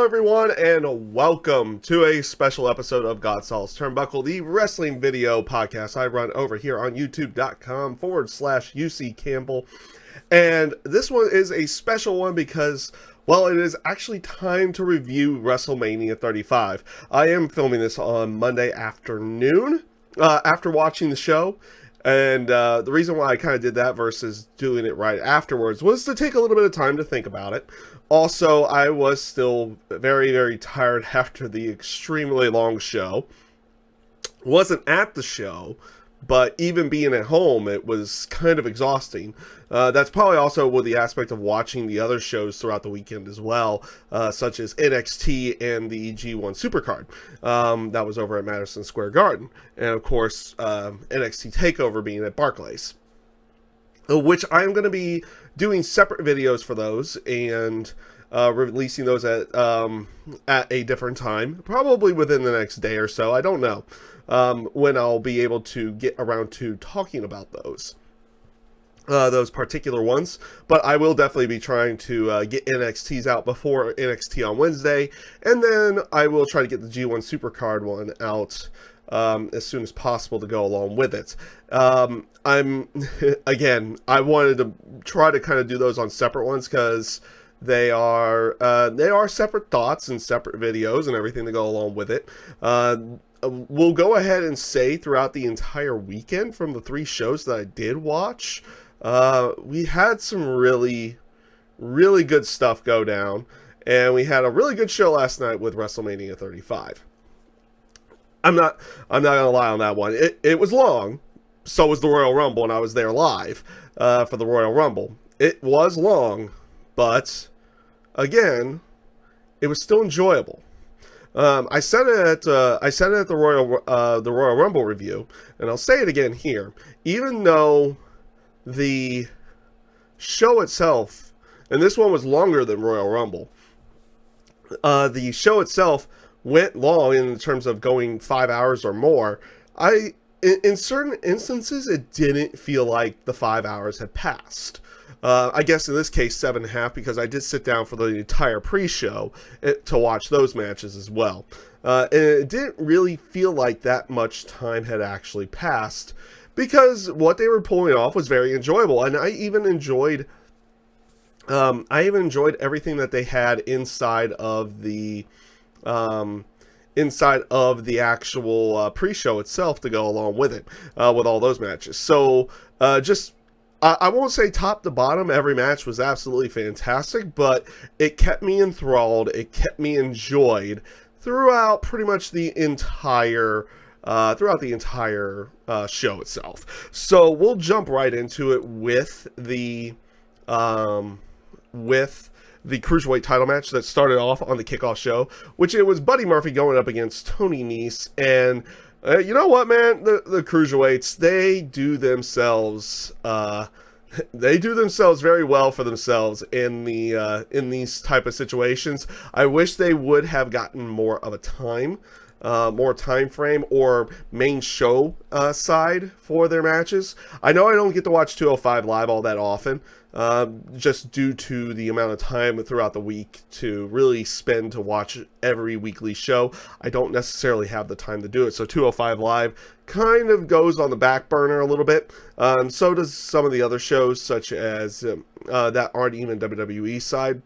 Hello everyone and welcome to a special episode of GodSaw's Turnbuckle, the wrestling video podcast I run over here on youtube.com/UC Campbell. And this one is a special one because, well, it is actually time to review Wrestlemania 35. I am filming this on Monday afternoon after watching the show. And the reason why I kind of did that versus doing it right afterwards was to take a little bit of time to think about it. Also, I was still very, very tired after the extremely long show. Wasn't at the show, but even being at home, it was kind of exhausting. That's probably also with the aspect of watching the other shows throughout the weekend as well, such as NXT and the G1 Supercard. That was over at Madison Square Garden. And of course, NXT TakeOver being at Barclays. Which I'm going to be doing separate videos for those and releasing those at a different time, probably within the next day or so. I don't know when I'll be able to get around to talking about those particular ones, but I will definitely be trying to get NXTs out before NXT on Wednesday, and then I will try to get the G1 Supercard one out as soon as possible to go along with it. Again, I wanted to try to kind of do those on separate ones because they are separate thoughts and separate videos and everything to go along with it. We'll go ahead and say throughout the entire weekend from the 3 shows that I did watch, we had some really, really good stuff go down, and we had a really good show last night with WrestleMania 35. I'm not gonna lie on that one. It was long. So was the Royal Rumble, and I was there live for the Royal Rumble. It was long, but again, it was still enjoyable. I said it at the Royal Rumble review, and I'll say it again here. Even though the show itself, and this one was longer than Royal Rumble, the show itself went long in terms of going 5 hours or more. In certain instances, it didn't feel like the 5 hours had passed. I guess in this case, 7.5, because I did sit down for the entire pre-show to watch those matches as well. And it didn't really feel like that much time had actually passed, because what they were pulling off was very enjoyable. And I even enjoyed everything that they had inside of the actual pre-show itself to go along with it, with all those matches. So I won't say top to bottom every match was absolutely fantastic, but it kept me enthralled, it kept me enjoyed throughout pretty much the entire show itself. So we'll jump right into it with the Cruiserweight title match that started off on the kickoff show, which it was Buddy Murphy going up against Tony Nese. And you know what, man, the Cruiserweights, they do themselves very well for themselves in these type of situations. I wish they would have gotten more of a time frame or main show side for their matches. I know I don't get to watch 205 Live all that often, just due to the amount of time throughout the week to really spend to watch every weekly show. I don't necessarily have the time to do it, so 205 Live kind of goes on the back burner a little bit. So does some of the other shows, such as that aren't even WWE side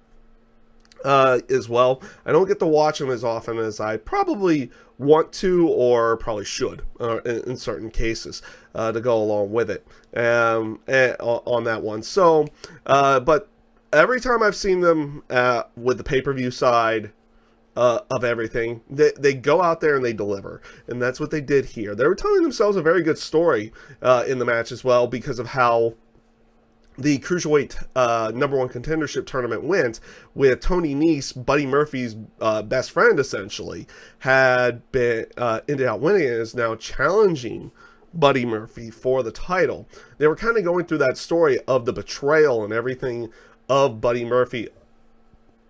as well. I don't get to watch them as often as I probably want to, or probably should, in certain cases, to go along with it on that one. So, but every time I've seen them with the pay-per-view side of everything, they go out there and they deliver, and that's what they did here. They were telling themselves a very good story in the match as well, because of how the Cruiserweight #1 contendership tournament went, with Tony Nese, Buddy Murphy's best friend, essentially, had been ended up winning and is now challenging Buddy Murphy for the title. They were kind of going through that story of the betrayal and everything of Buddy Murphy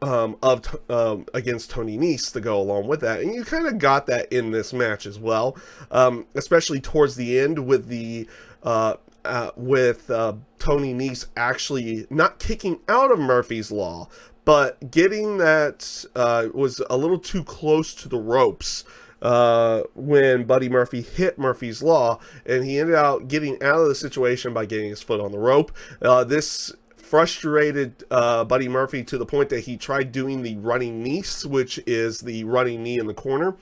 against Tony Nese to go along with that, and you kind of got that in this match as well, especially towards the end with the with Tony Nese actually not kicking out of Murphy's Law, but getting that was a little too close to the ropes when Buddy Murphy hit Murphy's Law, and he ended up getting out of the situation by getting his foot on the rope. This frustrated Buddy Murphy to the point that he tried doing the running Nese, which is the running knee in the corner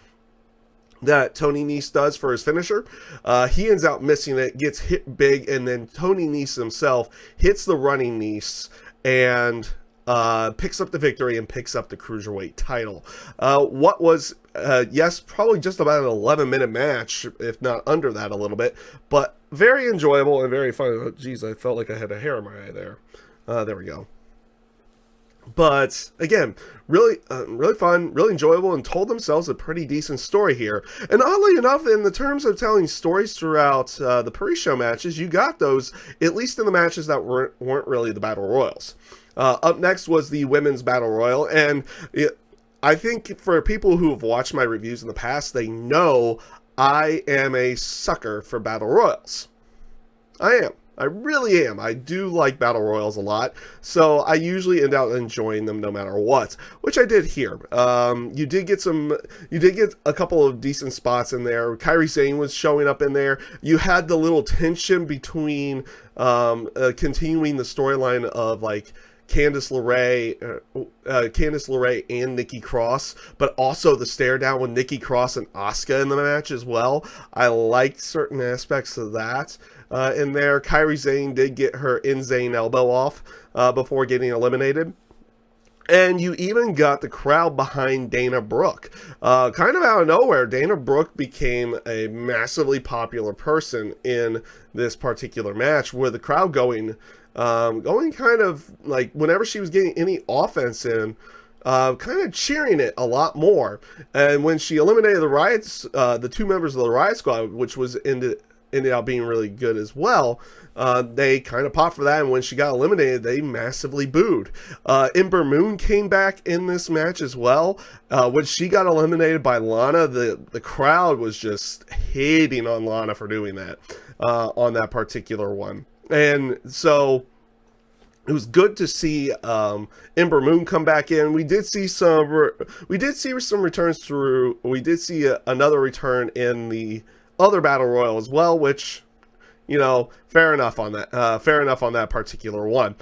that Tony Nese does for his finisher. He ends up missing it, gets hit big, and then Tony Nese himself hits the running Nese and picks up the victory and picks up the Cruiserweight title. What was, yes, probably just about an 11-minute match, if not under that a little bit, but very enjoyable and very fun. Oh, geez, I felt like I had a hair in my eye there. There we go. But again, really fun, really enjoyable, and told themselves a pretty decent story here. And oddly enough, in the terms of telling stories throughout the pre-show matches, you got those at least in the matches that weren't really the Battle Royals. Up next was the Women's Battle Royal, and I think for people who have watched my reviews in the past, they know I am a sucker for Battle Royals. I am. I really am. I do like Battle Royals a lot, so I usually end up enjoying them no matter what, which I did here. You did get a couple of decent spots in there. Kairi Sane was showing up in there. You had the little tension between continuing the storyline of like Candice LeRae and Nikki Cross, but also the stare down with Nikki Cross and Asuka in the match as well. I liked certain aspects of that. In there, Kairi Sane did get her Insane elbow off before getting eliminated. And you even got the crowd behind Dana Brooke. Kind of out of nowhere, Dana Brooke became a massively popular person in this particular match, with the crowd going kind of like whenever she was getting any offense in, kind of cheering it a lot more. And when she eliminated the two members of the Riot Squad, which was ended up being really good as well, they kind of popped for that, and when she got eliminated, they massively booed. Ember Moon came back in this match as well. When she got eliminated by Lana, the crowd was just hating on Lana for doing that on that particular one. And so it was good to see Ember Moon come back in. We did see some returns through. We did see another return in the other Battle Royal as well, which, you know, fair enough on that particular one.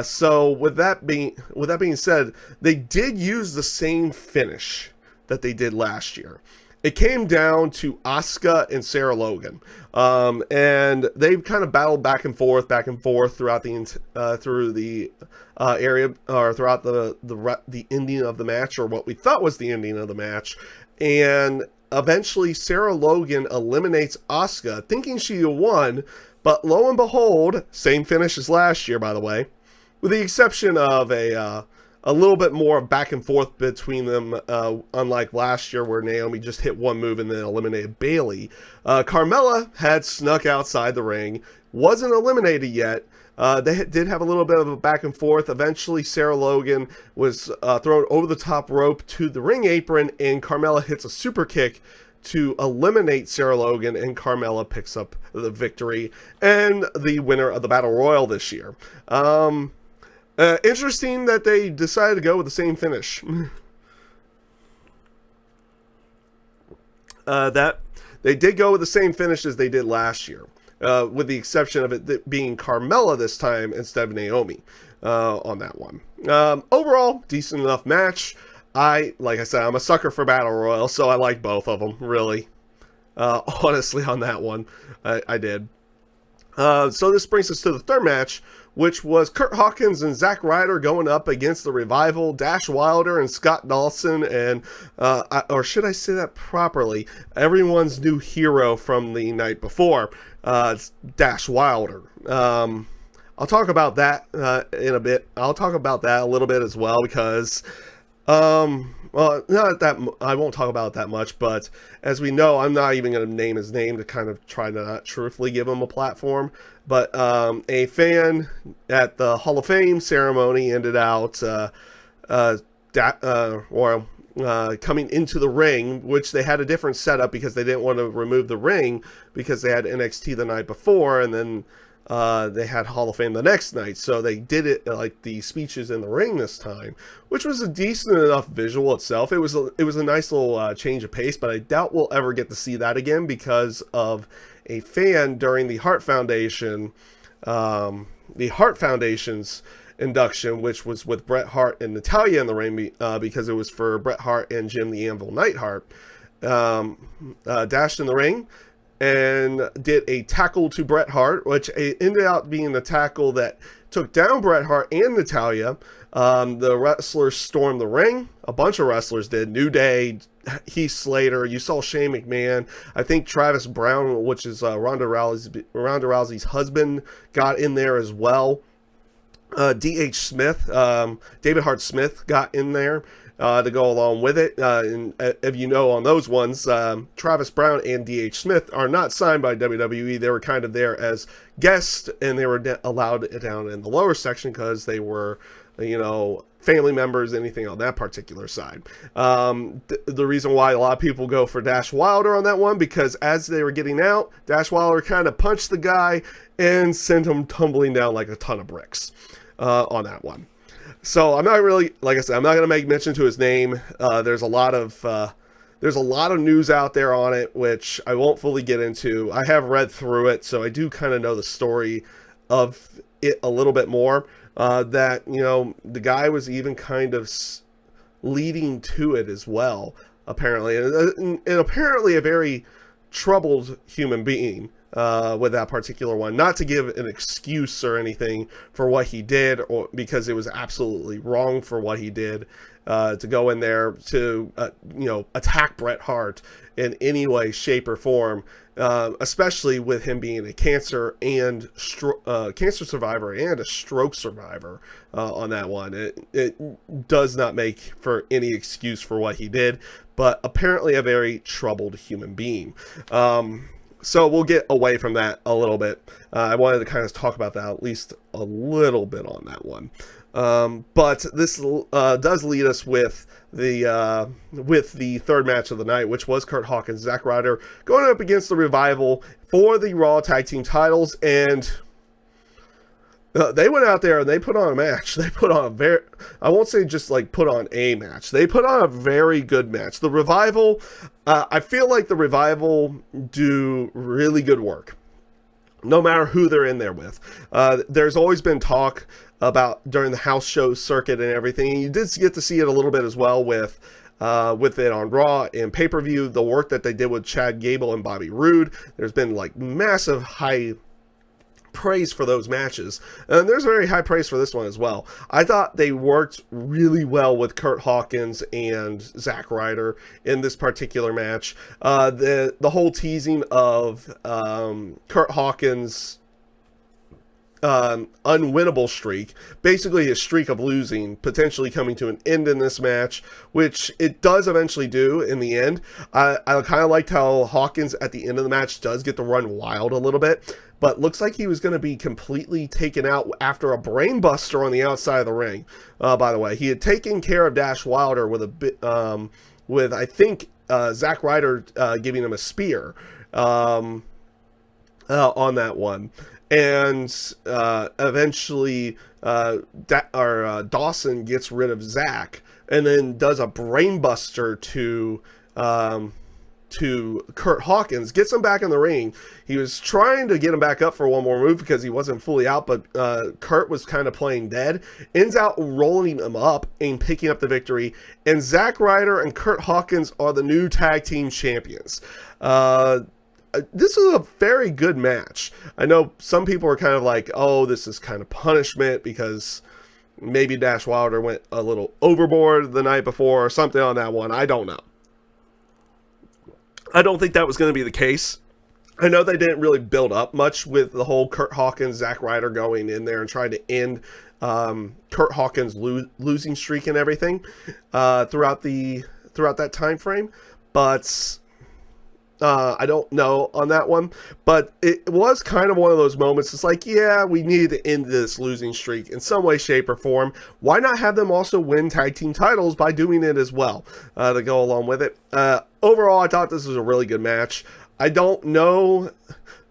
So with that being said, they did use the same finish that they did last year. It came down to Asuka and Sarah Logan, and they kind of battled back and forth throughout the area, or throughout the ending of the match, or what we thought was the ending of the match. And eventually Sarah Logan eliminates Asuka, thinking she won, but lo and behold, same finish as last year, by the way, with the exception of a little bit more back and forth between them, unlike last year where Naomi just hit one move and then eliminated Bayley. Carmella had snuck outside the ring, wasn't eliminated yet. They did have a little bit of a back and forth. Eventually, Sarah Logan was thrown over the top rope to the ring apron, and Carmella hits a super kick to eliminate Sarah Logan, and Carmella picks up the victory and the winner of the Battle Royal this year. Interesting that they decided to go with the same finish. That they did go with the same finish as they did last year. With the exception of it being Carmella this time instead of Naomi on that one. Overall, decent enough match. Like I said, I'm a sucker for Battle Royal, so I like both of them, really. Honestly, on that one, I did. So this brings us to the third match, which was Curt Hawkins and Zack Ryder going up against the Revival, Dash Wilder and Scott Dawson, and, or should I say that properly, everyone's new hero from the night before, Dash Wilder. I'll talk about that in a bit. I'll talk about that a little bit as well, because, well, not that I won't talk about it that much, but as we know, I'm not even going to name his name to kind of try to not truthfully give him a platform. But a fan at the Hall of Fame ceremony ended out coming into the ring, which they had a different setup because they didn't want to remove the ring because they had NXT the night before, and then they had Hall of Fame the next night. So they did it like the speeches in the ring this time, which was a decent enough visual itself. It was a nice little change of pace, but I doubt we'll ever get to see that again because of a fan during the Hart Foundation, the Hart Foundation's induction, which was with Bret Hart and Natalya in the ring, because it was for Bret Hart and Jim the Anvil Neidhart, dashed in the ring and did a tackle to Bret Hart, which ended up being the tackle that took down Bret Hart and Natalya. The wrestlers stormed the ring. A bunch of wrestlers did. New Day, Heath Slater. You saw Shane McMahon. I think Travis Brown, which is Ronda Rousey's husband, got in there as well. D.H. Smith, David Hart Smith got in there to go along with it. And if you know on those ones, Travis Brown and D.H. Smith are not signed by WWE. They were kind of there as guests, and they were allowed down in the lower section because they were, family members, anything on that particular side. The reason why a lot of people go for Dash Wilder on that one, because as they were getting out, Dash Wilder kind of punched the guy and sent him tumbling down like a ton of bricks on that one. So I'm not really, like I said, I'm not going to make mention to his name. There's a lot of news out there on it, which I won't fully get into. I have read through it, so I do kind of know the story of it a little bit more. That, the guy was even kind of leading to it as well, apparently. And apparently a very troubled human being with that particular one. Not to give an excuse or anything for what he did, or because it was absolutely wrong for what he did, to go in there to, attack Bret Hart in any way, shape, or form. Especially with him being a cancer survivor and a stroke survivor on that one. It does not make for any excuse for what he did, but apparently a very troubled human being. So we'll get away from that a little bit. I wanted to kind of talk about that at least a little bit on that one. But this does lead us with the third match of the night, which was Curt Hawkins, Zack Ryder going up against the Revival for the Raw Tag Team titles, and they went out there and they put on a match. They put on I won't say just like put on a match. They put on a very good match. The Revival, I feel like the Revival do really good work, no matter who they're in there with. There's always been talk about during the house show circuit and everything, and you did get to see it a little bit as well with it on Raw and pay-per-view, the work that they did with Chad Gable and Bobby Roode. There's been like massive high praise for those matches, and there's very high praise for this one as well. I thought they worked really well with Curt Hawkins and Zack Ryder in this particular match. The whole teasing of Curt Hawkins' unwinnable streak, basically his streak of losing, potentially coming to an end in this match, which it does eventually do in the end. I kind of liked how Hawkins at the end of the match does get to run wild a little bit, but looks like he was going to be completely taken out after a brain buster on the outside of the ring. By the way, he had taken care of Dash Wilder with a bit, with I think Zack Ryder giving him a spear on that one. And eventually Dawson gets rid of Zack and then does a brainbuster to Curt Hawkins, gets him back in the ring. He was trying to get him back up for one more move because he wasn't fully out, but Curt was kind of playing dead. Ends out rolling him up and picking up the victory. And Zack Ryder and Curt Hawkins are the new tag team champions. This is a very good match. I know some people are kind of like, oh, this is kind of punishment because maybe Dash Wilder went a little overboard the night before or something on that one. I don't know. I don't think that was going to be the case. I know they didn't really build up much with the whole Curt Hawkins, Zack Ryder going in there and trying to end Curt Hawkins' losing streak and everything throughout that time frame. But I don't know on that one, but it was kind of one of those moments. It's like, yeah, we need to end this losing streak in some way, shape, or form. Why not have them also win tag team titles by doing it as well to go along with it? Overall, I thought this was a really good match. I don't know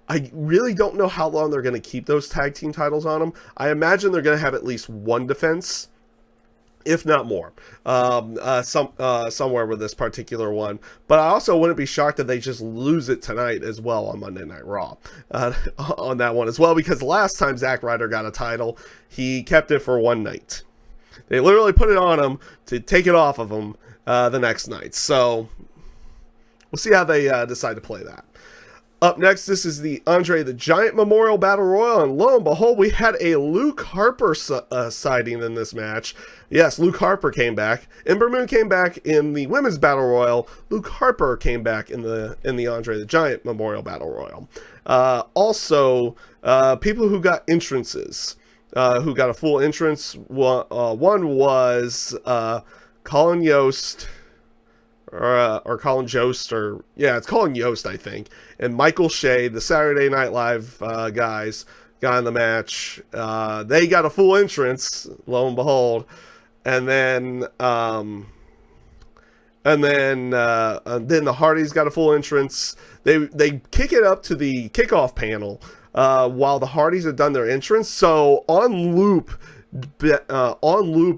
I really don't know how long they're going to keep those tag team titles on them. I imagine they're going to have at least one defense, if not more, somewhere with this particular one. But I also wouldn't be shocked if they just lose it tonight as well on Monday Night Raw on that one as well, because last time Zack Ryder got a title, he kept it for one night. They literally put it on him to take it off of him the next night. So we'll see how they decide to play that. Up next, this is the Andre the Giant Memorial Battle Royal, and lo and behold, we had a Luke Harper sighting in this match. Yes, Luke Harper came back. Ember Moon came back in the Women's Battle Royal. Luke Harper came back in the Andre the Giant Memorial Battle Royal. Also, people who got entrances, who got a full entrance. One was Colin Yost. Or Colin Jost, or yeah, it's Colin Yost, I think, and Michael Shea, the Saturday Night Live guys, got in the match. They got a full entrance, lo and behold, and then the Hardys got a full entrance. They kick it up to the kickoff panel while the Hardys have done their entrance. So on loop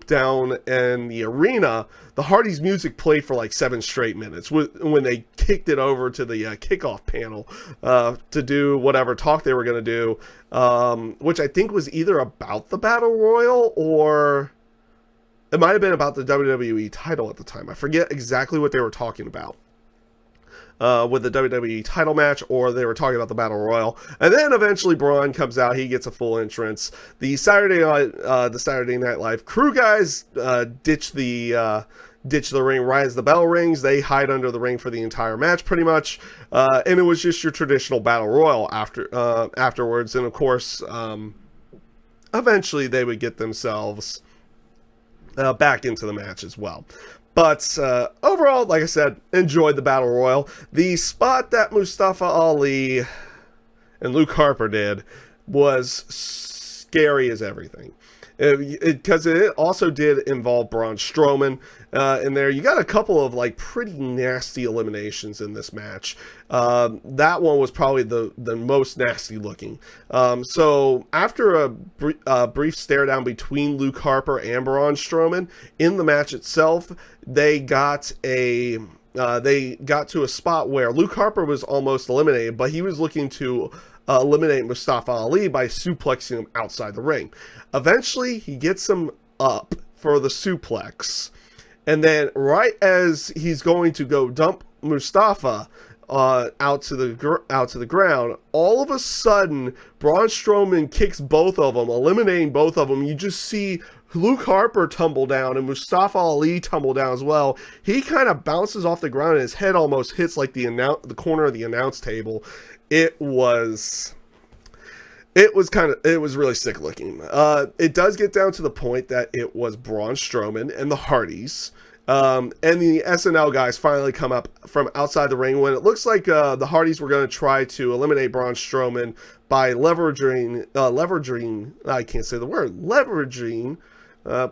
down in the arena, the Hardys music played for like 7 straight minutes when they kicked it over to the kickoff panel to do whatever talk they were going to do, which I think was either about the Battle Royal or it might have been about the WWE title at the time. I forget exactly what they were talking about with the WWE title match, or they were talking about the Battle Royal. And then eventually Braun comes out, he gets a full entrance. The Saturday Night Live crew guys ditch the ring right as the bell rings. They hide under the ring for the entire match pretty much, and it was just your traditional Battle Royal afterwards. And of course, eventually they would get themselves back into the match as well. But overall, like I said, enjoyed the Battle Royal. The spot that Mustafa Ali and Luke Harper did was scary as everything. Because it also did involve Braun Strowman in there. You got a couple of like pretty nasty eliminations in this match. That one was probably the most nasty looking. So after a brief stare down between Luke Harper and Braun Strowman in the match itself, they got to a spot where Luke Harper was almost eliminated, but he was looking to eliminate Mustafa Ali by suplexing him outside the ring. Eventually, he gets him up for the suplex, and then right as he's going to go dump Mustafa out to the ground, all of a sudden Braun Strowman kicks both of them, eliminating both of them. You just see Luke Harper tumble down and Mustafa Ali tumble down as well. He kind of bounces off the ground and his head almost hits like the corner of the announce table. It was really sick looking. It does get down to the point that it was Braun Strowman and the Hardys, and the SNL guys finally come up from outside the ring when it looks like the Hardys were going to try to eliminate Braun Strowman by leveraging, I can't say the word, leveraging,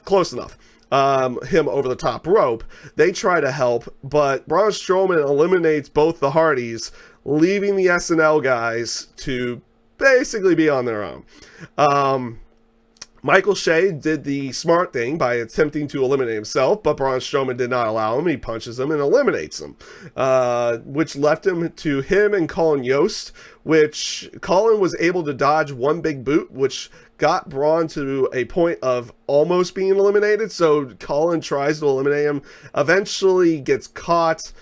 close enough, him over the top rope. They try to help, but Braun Strowman eliminates both the Hardys, leaving the SNL guys to basically be on their own. Michael Shea did the smart thing by attempting to eliminate himself, but Braun Strowman did not allow him. He punches him and eliminates him, which left him to him and Colin Yost, which Colin was able to dodge one big boot, which got Braun to a point of almost being eliminated. So Colin tries to eliminate him, eventually gets caught.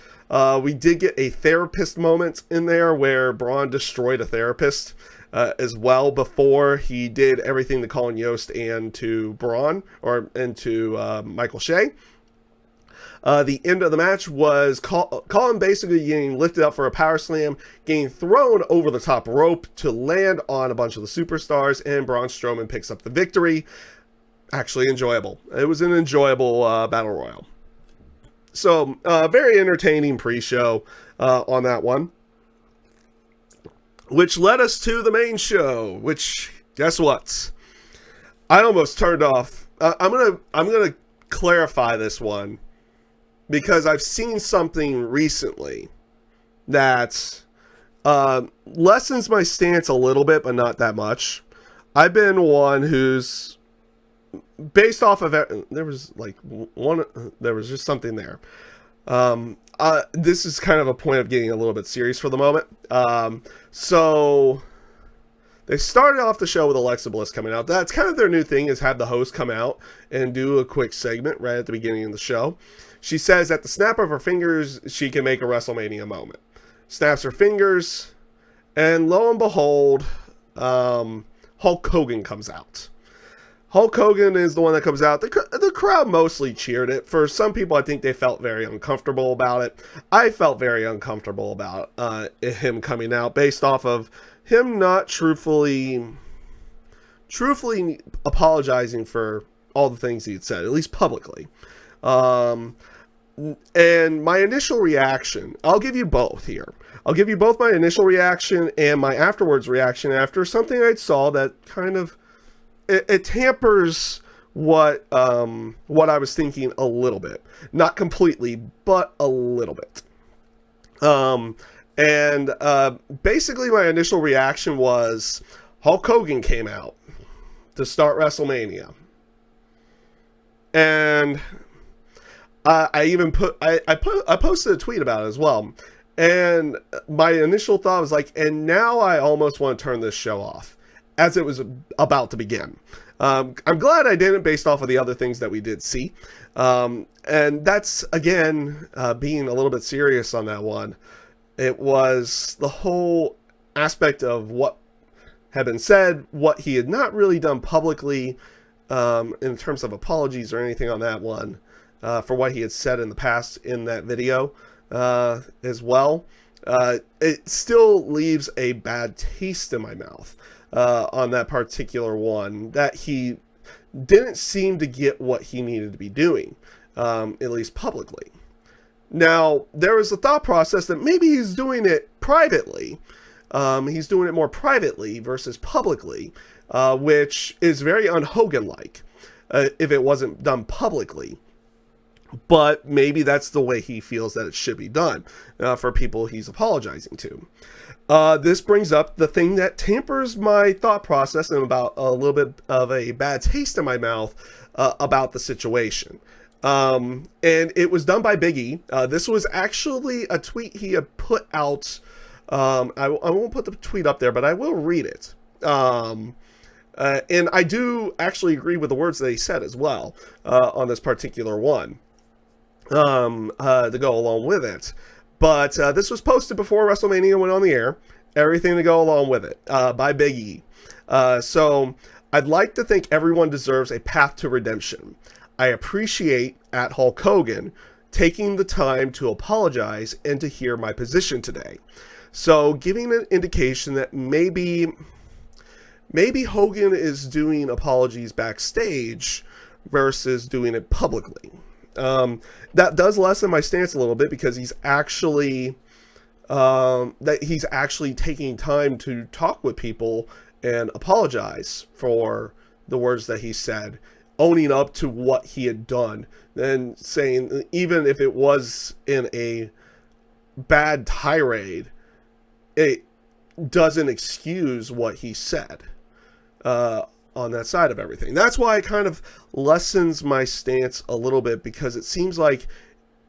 We did get a therapist moment in there where Braun destroyed a therapist as well before he did everything to Colin Yost and to Braun, and to Michael Shea. The end of the match was Colin basically getting lifted up for a power slam, getting thrown over the top rope to land on a bunch of the superstars, and Braun Strowman picks up the victory. Actually enjoyable. It was an enjoyable Battle Royal. So, very entertaining pre-show on that one. Which led us to the main show, which, guess what? I almost turned off. I'm gonna clarify this one, because I've seen something recently that lessens my stance a little bit, but not that much. I've been one who's based off of there was just something there. This is kind of a point of getting a little bit serious for the moment. So they started off the show with Alexa Bliss coming out. That's kind of their new thing, is have the host come out and do a quick segment right at the beginning of the show. She says at the snap of her fingers, she can make a WrestleMania moment. Snaps her fingers, and lo and behold, Hulk Hogan comes out. Hulk Hogan is the one that comes out. The crowd mostly cheered it. For some people, I think they felt very uncomfortable about it. I felt very uncomfortable about him coming out based off of him not truthfully apologizing for all the things he had said, at least publicly. And my initial reaction, I'll give you both here. I'll give you both my initial reaction and my afterwards reaction after something I saw that kind of it tampers what I was thinking a little bit. Not completely, but a little bit. Basically my initial reaction was Hulk Hogan came out to start WrestleMania. And I posted a tweet about it as well. And my initial thought was like, and now I almost want to turn this show off as it was about to begin. I'm glad I didn't, based off of the other things that we did see. And that's, again, being a little bit serious on that one. It was the whole aspect of what had been said, what he had not really done publicly in terms of apologies or anything on that one, for what he had said in the past in that video as well. It still leaves a bad taste in my mouth on that particular one, that he didn't seem to get what he needed to be doing, at least publicly. Now, there was a thought process that maybe he's doing it privately. He's doing it more privately versus publicly, which is very un-Hogan-like if it wasn't done publicly. But maybe that's the way he feels that it should be done for people he's apologizing to. This brings up the thing that tampers my thought process and about a little bit of a bad taste in my mouth about the situation. And it was done by Big E. This was actually a tweet he had put out. I won't put the tweet up there, but I will read it. And I do actually agree with the words that he said as well on this particular one to go along with it. But this was posted before WrestleMania went on the air. Everything to go along with it by Big E. So I'd like to think everyone deserves a path to redemption. I appreciate at Hulk Hogan taking the time to apologize and to hear my position today. So giving an indication that maybe Hogan is doing apologies backstage versus doing it publicly. That does lessen my stance a little bit, because he's actually taking time to talk with people and apologize for the words that he said, owning up to what he had done, and saying even if it was in a bad tirade, it doesn't excuse what he said on that side of everything. That's why it kind of lessens my stance a little bit, because it seems like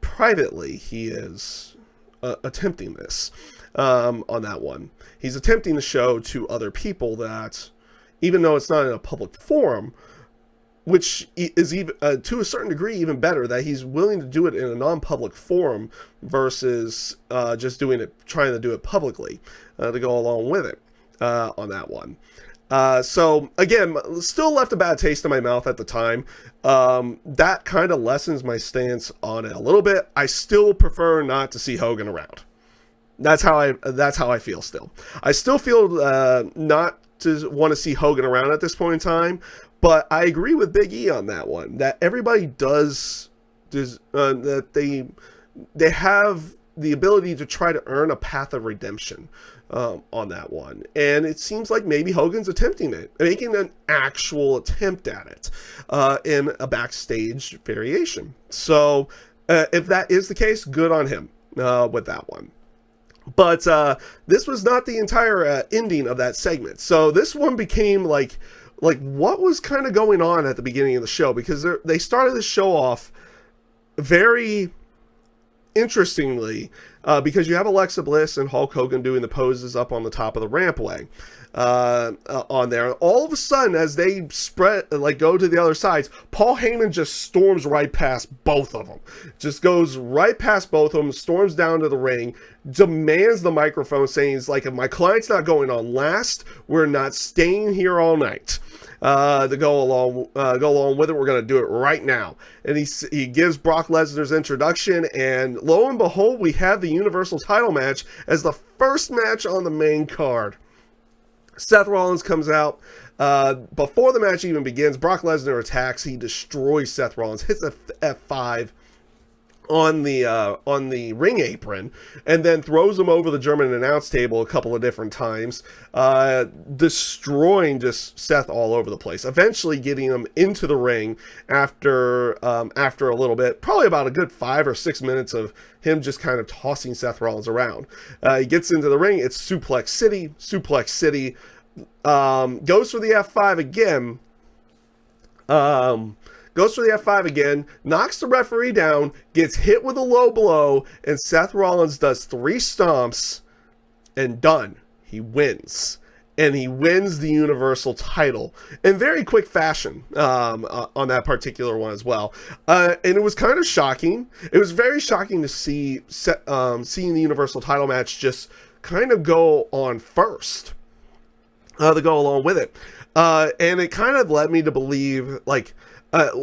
privately he is attempting this on that one. He's attempting to show to other people that even though it's not in a public forum, which is even to a certain degree even better, that he's willing to do it in a non-public forum versus just trying to do it publicly to go along with it on that one. So again, still left a bad taste in my mouth at the time. That kind of lessens my stance on it a little bit. I still prefer not to see Hogan around. That's how I feel still. I still feel not to want to see Hogan around at this point in time. But I agree with Big E on that one, that everybody does that they have the ability to try to earn a path of redemption on that one. And it seems like maybe Hogan's attempting it, making an actual attempt at it in a backstage variation. So if that is the case, good on him with that one. But this was not the entire ending of that segment. So this one became like what was kind of going on at the beginning of the show, because they started the show off very interestingly, because you have Alexa Bliss and Hulk Hogan doing the poses up on the top of the rampway on there. All of a sudden, as they go to the other sides, Paul Heyman just storms right past both of them. Just goes right past both of them, storms down to the ring, demands the microphone, saying, he's like, if my client's not going on last, we're not staying here all night. To go along with it, we're going to do it right now. And he gives Brock Lesnar's introduction, and lo and behold, we have the Universal title match as the first match on the main card. Seth Rollins comes out. Before the match even begins, Brock Lesnar attacks. He destroys Seth Rollins, hits a F5 on the ring apron, and then throws him over the German announce table a couple of different times, destroying just Seth all over the place. Eventually getting him into the ring after a little bit, probably about a good 5 or 6 minutes of him just kind of tossing Seth Rollins around. He gets into the ring. It's Suplex City. Goes for the F5 again. Goes for the F5 again, knocks the referee down, gets hit with a low blow, and Seth Rollins does 3 stomps, and done. He wins. And he wins the Universal title in very quick fashion on that particular one as well. And it was kind of shocking. It was very shocking to see seeing the Universal title match just kind of go on first to go along with it. And it kind of led me to believe,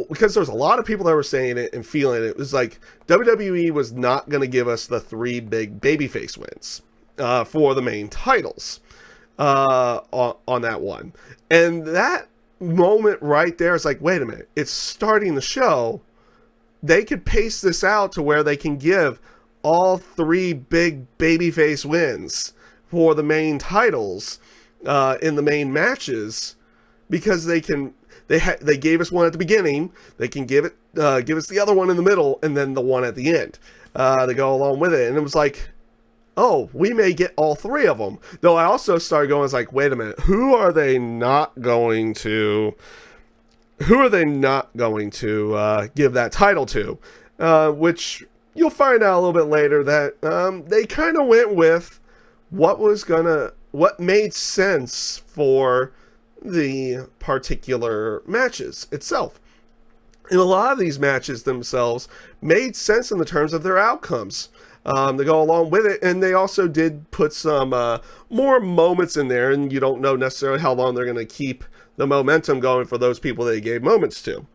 because there's a lot of people that were saying it and feeling it. It was like WWE was not going to give us the 3 big babyface wins for the main titles on that one. And that moment right there is like, wait a minute, it's starting the show. They could pace this out to where they can give all 3 big babyface wins for the main titles in the main matches, because they gave us one at the beginning. They can give us the other one in the middle, and then the one at the end to go along with it. And it was like, oh, we may get all 3 of them. Though I also started going, wait a minute, who are they not going to give that title to? Which you'll find out a little bit later that they kind of went with what made sense for the particular matches itself. And a lot of these matches themselves made sense in the terms of their outcomes to go along with it. And they also did put some more moments in there, and you don't know necessarily how long they're going to keep the momentum going for those people they gave moments to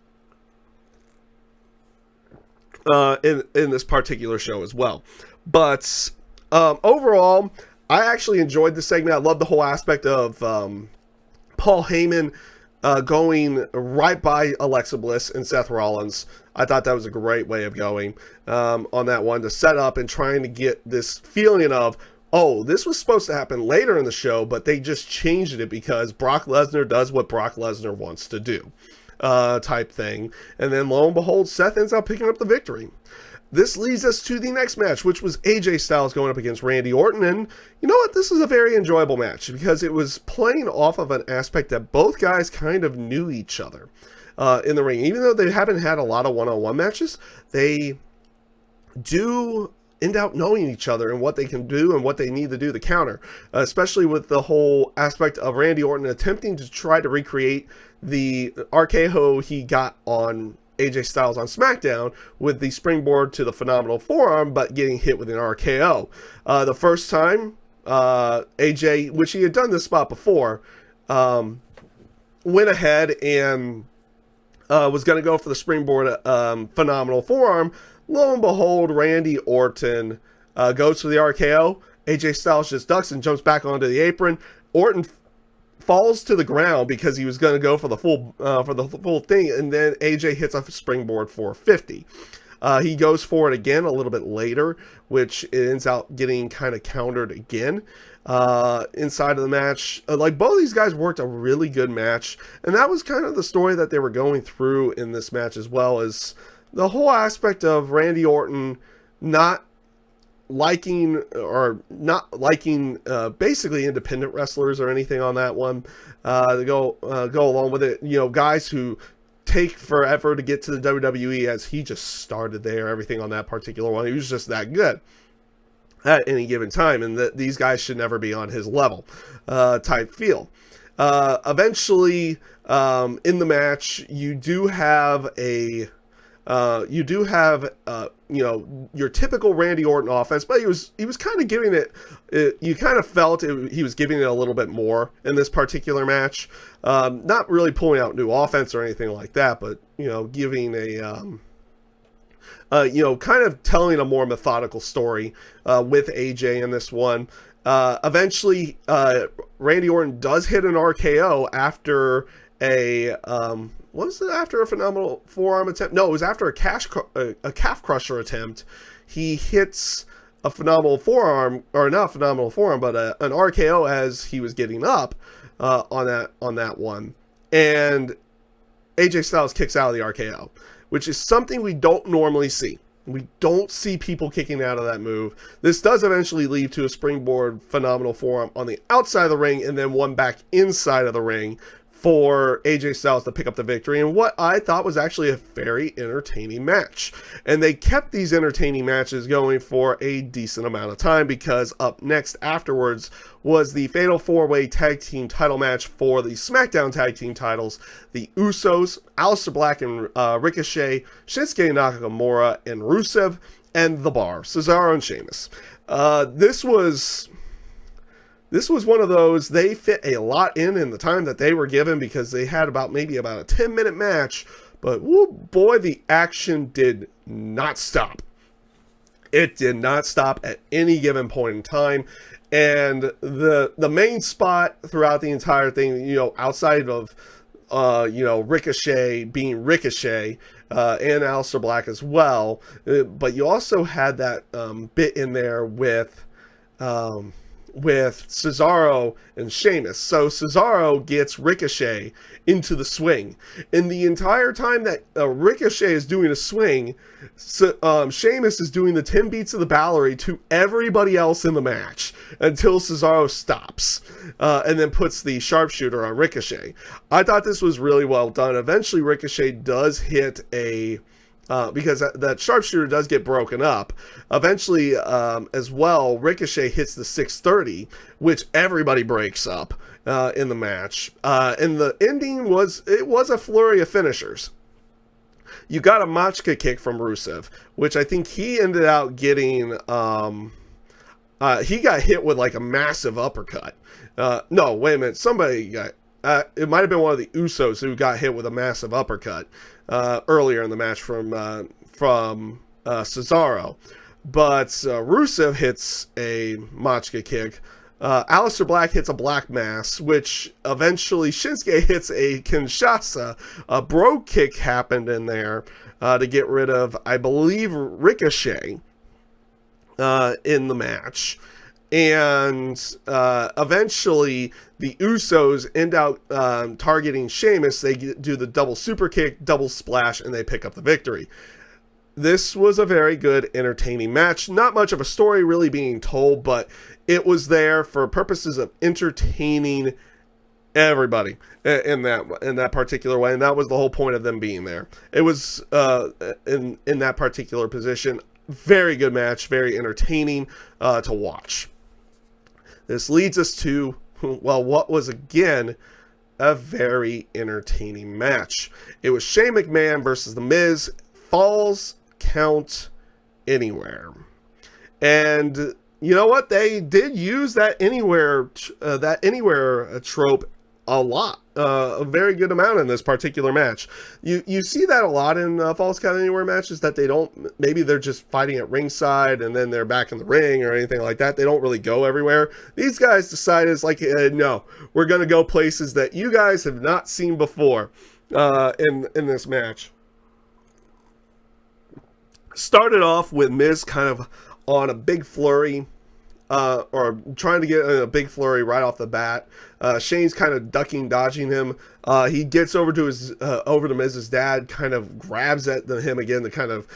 in this particular show as well. But overall, I actually enjoyed the segment. I love the whole aspect of Paul Heyman going right by Alexa Bliss and Seth Rollins. I thought that was a great way of going on that one, to set up and trying to get this feeling of, oh, this was supposed to happen later in the show, but they just changed it because Brock Lesnar does what Brock Lesnar wants to do type thing. And then lo and behold, Seth ends up picking up the victory. This leads us to the next match, which was AJ Styles going up against Randy Orton. And you know what? This is a very enjoyable match because it was playing off of an aspect that both guys kind of knew each other in the ring. Even though they haven't had a lot of one-on-one matches, they do end up knowing each other and what they can do and what they need to do to counter, especially with the whole aspect of Randy Orton attempting to try to recreate the RKO he got on AJ Styles on SmackDown with the springboard to the phenomenal forearm, but getting hit with an RKO. The first time, AJ, which he had done this spot before, went ahead and was going to go for the springboard phenomenal forearm. Lo and behold, Randy Orton goes for the RKO. AJ Styles just ducks and jumps back onto the apron. Orton falls to the ground because he was going to go for the full thing, and then AJ hits a springboard 450. He goes for it again a little bit later, which it ends out getting kind of countered again inside of the match. Like, both of these guys worked a really good match, and that was kind of the story that they were going through in this match, as well as the whole aspect of Randy Orton not liking or not liking basically independent wrestlers or anything on that one. To go along with it, guys who take forever to get to the WWE, as he just started there. Everything on that particular one, he was just that good at any given time, and that these guys should never be on his level type feel. Eventually, in the match, you do have your typical Randy Orton offense, but he was kind of giving it, you kind of felt he was giving it a little bit more in this particular match. Not really pulling out new offense or anything like that, but giving a kind of telling a more methodical story with AJ in this one. Eventually, Randy Orton does hit an RKO after was it after a phenomenal forearm attempt? No, it was after a calf crusher attempt. He hits a phenomenal forearm, or not a phenomenal forearm, but an RKO as he was getting up on that one. And AJ Styles kicks out of the RKO, which is something we don't normally see. We don't see people kicking out of that move. This does eventually lead to a springboard phenomenal forearm on the outside of the ring, and then one back inside of the ring for AJ Styles to pick up the victory, and what I thought was actually a very entertaining match. And they kept these entertaining matches going for a decent amount of time, because up next afterwards was the Fatal 4-Way Tag Team title match for the SmackDown Tag Team titles. The Usos, Aleister Black and Ricochet, Shinsuke Nakamura and Rusev, and The Bar, Cesaro and Sheamus. This was one of those, they fit a lot in the time that they were given, because they had maybe about a 10-minute match, but woo, boy, the action did not stop. It did not stop at any given point in time. And the main spot throughout the entire thing, outside of Ricochet being Ricochet, and Aleister Black as well, but you also had that bit in there with Cesaro and Sheamus. So Cesaro gets Ricochet into the swing. And the entire time that Ricochet is doing a swing, Sheamus is doing the 10 beats of the Ballery to everybody else in the match until Cesaro stops and then puts the sharpshooter on Ricochet. I thought this was really well done. Eventually Ricochet does hit because that sharpshooter does get broken up. Eventually, as well, Ricochet hits the 630, which everybody breaks up in the match. And the ending was a flurry of finishers. You got a Machka kick from Rusev, which I think he ended out getting. He got hit with like a massive uppercut. No, wait a minute. Somebody got. It might have been one of the Usos who got hit with a massive uppercut earlier in the match from Cesaro. But Rusev hits a Machka kick. Aleister Black hits a Black Mass, which eventually Shinsuke hits a Kinshasa. A Bro kick happened in there to get rid of, I believe, Ricochet in the match. And eventually the Usos end out targeting Sheamus. They do the double super kick, double splash, and they pick up the victory. This was a very good, entertaining match. Not much of a story really being told, but it was there for purposes of entertaining everybody in that particular way, and that was the whole point of them being there. It was in that particular position. Very good match, very entertaining to watch. This leads us to, well, what was again a very entertaining match. It was Shane McMahon versus The Miz, Falls Count Anywhere. And you know what? They did use that anywhere trope a lot, a very good amount in this particular match. You see that a lot in Falls Count Anywhere matches, that they don't, maybe they're just fighting at ringside and then they're back in the ring or anything like that. They don't really go everywhere. These guys decided, it's like, no, we're going to go places that you guys have not seen before in this match. Started off with Miz kind of on a big flurry or trying to get a big flurry right off the bat. Shane's kind of ducking, dodging him. He gets over to Miz's dad, kind of grabs at him again to kind of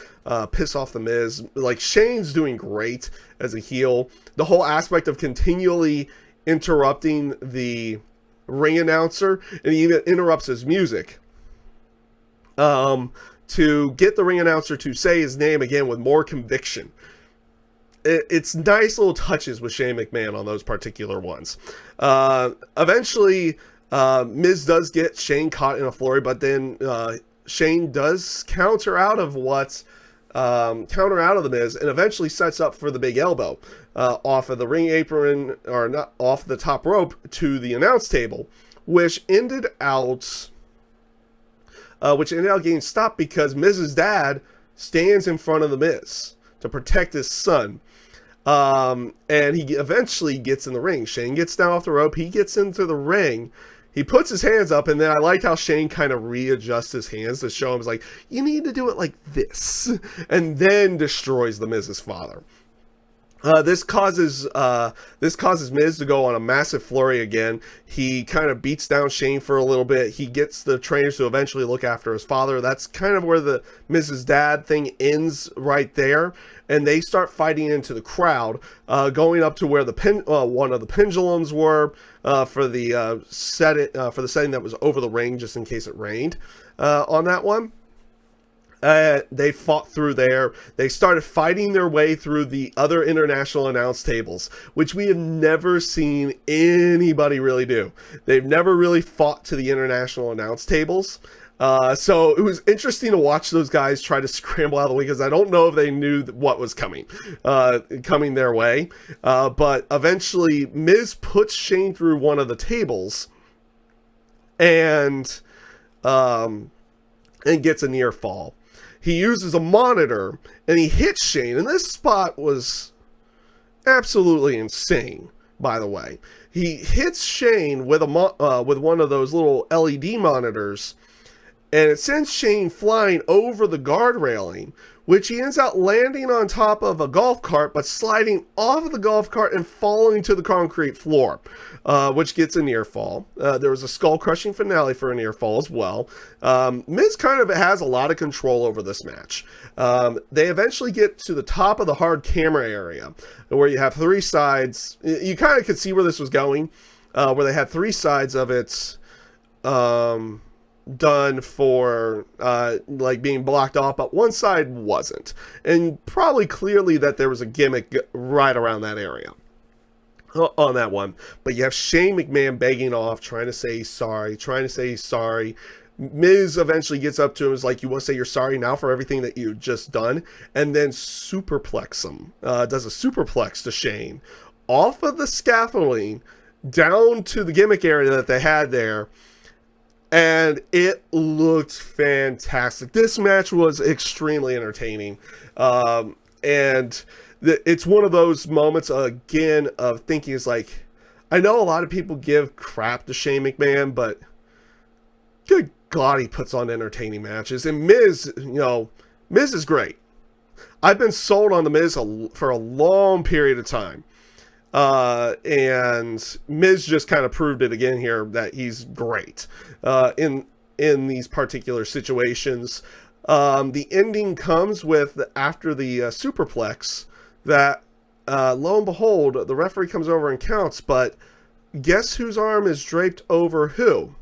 piss off the Miz. Like, Shane's doing great as a heel. The whole aspect of continually interrupting the ring announcer, and he even interrupts his music to get the ring announcer to say his name again with more conviction. It's nice little touches with Shane McMahon on those particular ones. Eventually, Miz does get Shane caught in a flurry, but then Shane does counter out of the Miz, and eventually sets up for the big elbow off of the ring apron, or not, off the top rope to the announce table, which ended out getting stopped because Miz's dad stands in front of the Miz to protect his son. And he eventually gets in the ring. Shane gets down off the rope. He gets into the ring. He puts his hands up, and then I liked how Shane kind of readjusts his hands to show him, like, you need to do it like this, and then destroys the Miz's father. This causes Miz to go on a massive flurry again. He kind of beats down Shane for a little bit. He gets the trainers to eventually look after his father. That's kind of where the Miz's dad thing ends right there. And they start fighting into the crowd, going up to where one of the pendulums were for the setting that was over the ring, just in case it rained on that one. They fought through there. They started fighting their way through the other international announce tables, which we have never seen anybody really do. They've never really fought to the international announce tables. So it was interesting to watch those guys try to scramble out of the way, because I don't know if they knew what was coming their way. But eventually Miz puts Shane through one of the tables and gets a near fall. He uses a monitor and he hits Shane, and this spot was absolutely insane, by the way. He hits Shane with one of those little LED monitors, and it sends Shane flying over the guard railing, which he ends up landing on top of a golf cart, but sliding off of the golf cart and falling to the concrete floor, which gets a near fall. There was a skull-crushing finale for a near fall as well. Miz kind of has a lot of control over this match. They eventually get to the top of the hard camera area, where you have three sides. You kind of could see where this was going, where they had three sides of it done for like being blocked off, but one side wasn't, and probably clearly that there was a gimmick right around that area on that one. But you have Shane McMahon begging off, trying to say sorry. Miz eventually gets up to him, is like, you want to say you're sorry now for everything that you've just done, and then superplex him, does a superplex to Shane off of the scaffolding down to the gimmick area that they had there. And it looked fantastic. This match was extremely entertaining. And it's one of those moments, again, of thinking, is like, I know a lot of people give crap to Shane McMahon, but good God, he puts on entertaining matches. And Miz is great. I've been sold on the Miz for a long period of time. And Miz just kind of proved it again here, that he's great in these particular situations. The ending comes with, after the superplex, that lo and behold, the referee comes over and counts, but guess whose arm is draped over who?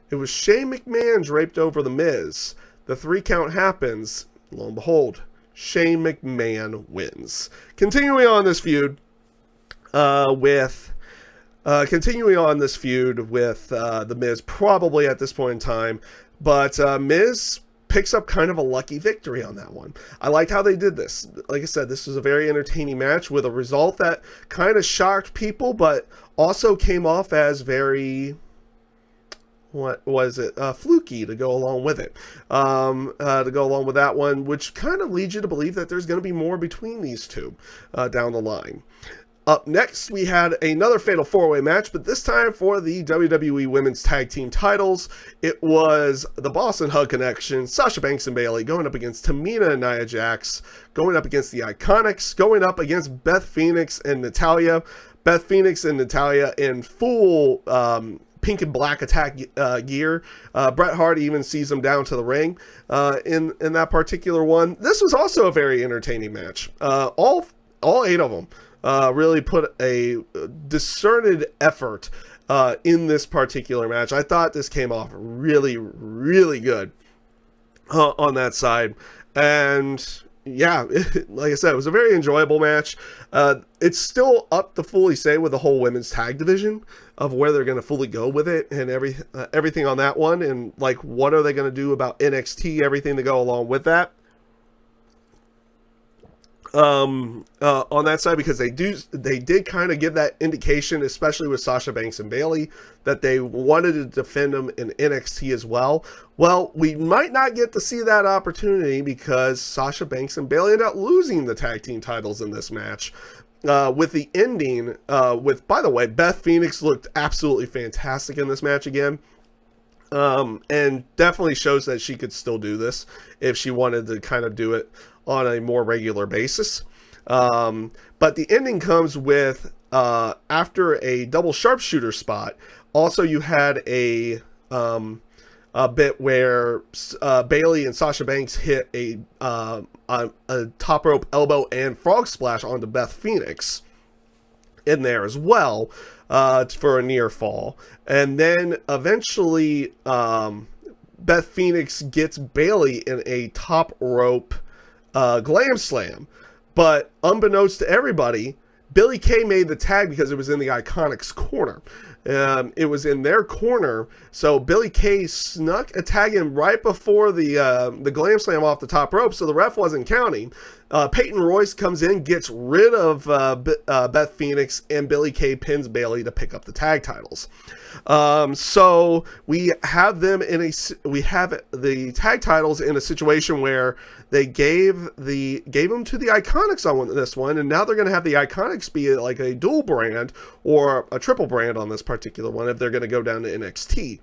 It was Shane McMahon draped over the Miz. The 3 count happens. Lo and behold, Shane McMahon wins. Continuing on this feud with the Miz, probably at this point in time, but Miz picks up kind of a lucky victory on that one. I liked how they did this. Like I said, this was a very entertaining match with a result that kind of shocked people, but also came off as very, fluky to go along with it. To go along with that one, which kind of leads you to believe that there's going to be more between these two down the line. Up next, we had another Fatal 4-Way match, but this time for the WWE Women's Tag Team titles. It was the Boston Hug Connection, Sasha Banks and Bayley, going up against Tamina and Nia Jax, going up against the Iconics, going up against Beth Phoenix and Natalya. Beth Phoenix and Natalya in full pink and black attack gear. Bret Hart even sees them down to the ring in that particular one. This was also a very entertaining match. All 8 of them really put a discerted effort in this particular match. I thought this came off really, really good on that side. And yeah, like I said, it was a very enjoyable match. It's still up to fully say with the whole women's tag division of where they're going to fully go with it and everything on that one. And like, what are they going to do about NXT, everything to go along with that. On that side, because they did kind of give that indication, especially with Sasha Banks and Bayley, that they wanted to defend them in NXT as well. Well, we might not get to see that opportunity because Sasha Banks and Bayley ended up losing the tag team titles in this match. With the ending, by the way, Beth Phoenix looked absolutely fantastic in this match again. And definitely shows that she could still do this if she wanted to kind of do it on a more regular basis. But the ending comes with, after a double sharpshooter spot, also you had a bit where Bayley and Sasha Banks hit a top rope elbow and frog splash onto Beth Phoenix in there as well, for a near fall. And then eventually Beth Phoenix gets Bayley in a top rope glam slam, but unbeknownst to everybody, Billie Kay made the tag because it was in the Iconics corner. It was in their corner, so Billie Kay snuck a tag in right before the glam slam off the top rope, so the ref wasn't counting. Peyton Royce comes in, gets rid of Beth Phoenix, and Billie Kay pins Bayley to pick up the tag titles. So we have them we have the tag titles in a situation where they gave them to the Iconics on this one, and now they're going to have the Iconics be like a dual brand or a triple brand on this particular one if they're going to go down to NXT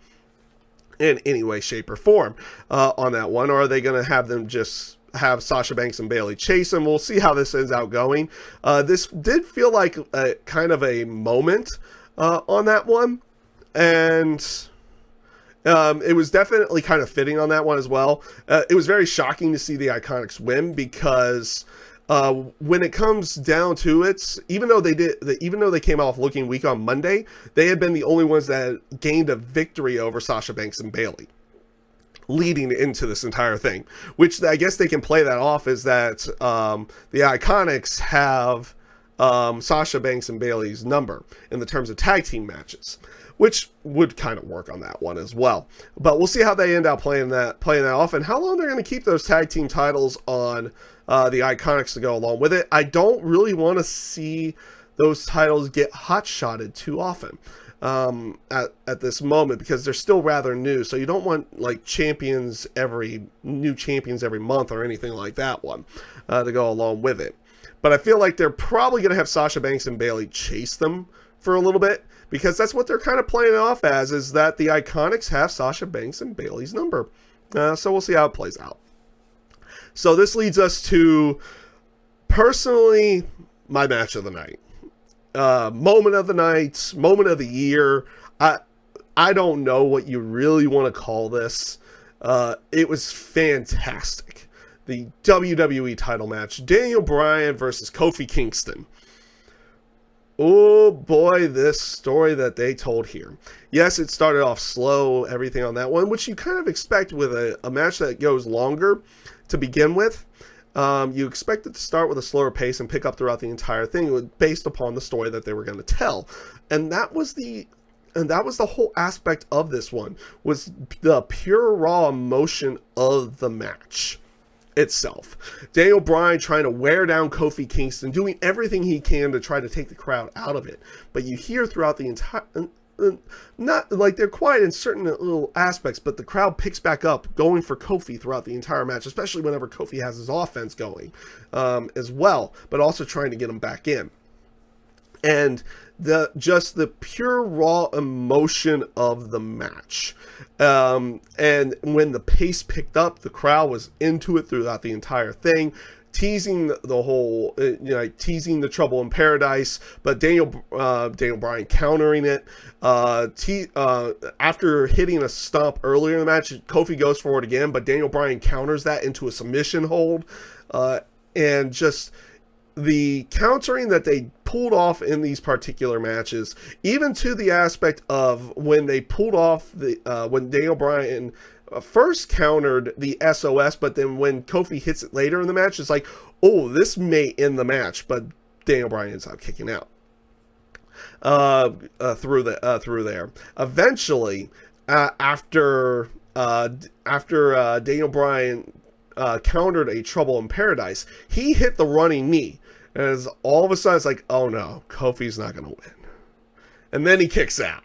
in any way, shape, or form on that one, or are they going to have them just have Sasha Banks and Bayley chase them? We'll see how this ends out going. This did feel like a kind of a moment on that one, and it was definitely kind of fitting on that one as well. It was very shocking to see the Iconics win because when it comes down to it, even though they came off looking weak on Monday, they had been the only ones that gained a victory over Sasha Banks and Bayley leading into this entire thing, which I guess they can play that off as that the Iconics have Sasha Banks and Bayley's number in the terms of tag team matches, which would kind of work on that one as well. But we'll see how they end up playing that off and how long they're going to keep those tag team titles on the Iconics to go along with it. I don't really want to see those titles get hot-shotted too often at this moment because they're still rather new. So you don't want like new champions every month or anything like that one to go along with it. But I feel like they're probably going to have Sasha Banks and Bayley chase them for a little bit, because that's what they're kind of playing off as, is that the Iconics have Sasha Banks and Bayley's number. So we'll see how it plays out. So this leads us to, personally, my match of the night. Moment of the night, moment of the year. I don't know what you really want to call this. It was fantastic. The WWE title match, Daniel Bryan versus Kofi Kingston. Oh boy, this story that they told here. Yes, it started off slow, everything on that one, which you kind of expect with a match that goes longer to begin with. You expect it to start with a slower pace and pick up throughout the entire thing based upon the story that they were going to tell. And that was the whole aspect of this one, was the pure raw emotion of the match itself. Daniel Bryan trying to wear down Kofi Kingston, doing everything he can to try to take the crowd out of it. But you hear throughout the entire, not like they're quiet in certain little aspects, but the crowd picks back up going for Kofi throughout the entire match, especially whenever Kofi has his offense going as well, but also trying to get him back in. and the pure raw emotion of the match. And when the pace picked up, the crowd was into it throughout the entire thing, teasing the whole, teasing the Trouble in Paradise, but Daniel Bryan countering it. After hitting a stomp earlier in the match, Kofi goes for it again, but Daniel Bryan counters that into a submission hold, and just the countering that they pulled off in these particular matches, even to the aspect of when they pulled off when Daniel Bryan first countered the SOS, but then when Kofi hits it later in the match, it's like, oh, this may end the match, but Daniel Bryan ends up kicking out through there. Eventually, after Daniel Bryan countered a Trouble in Paradise, he hit the running knee. As all of a sudden, it's like, oh no, Kofi's not going to win. And then he kicks out.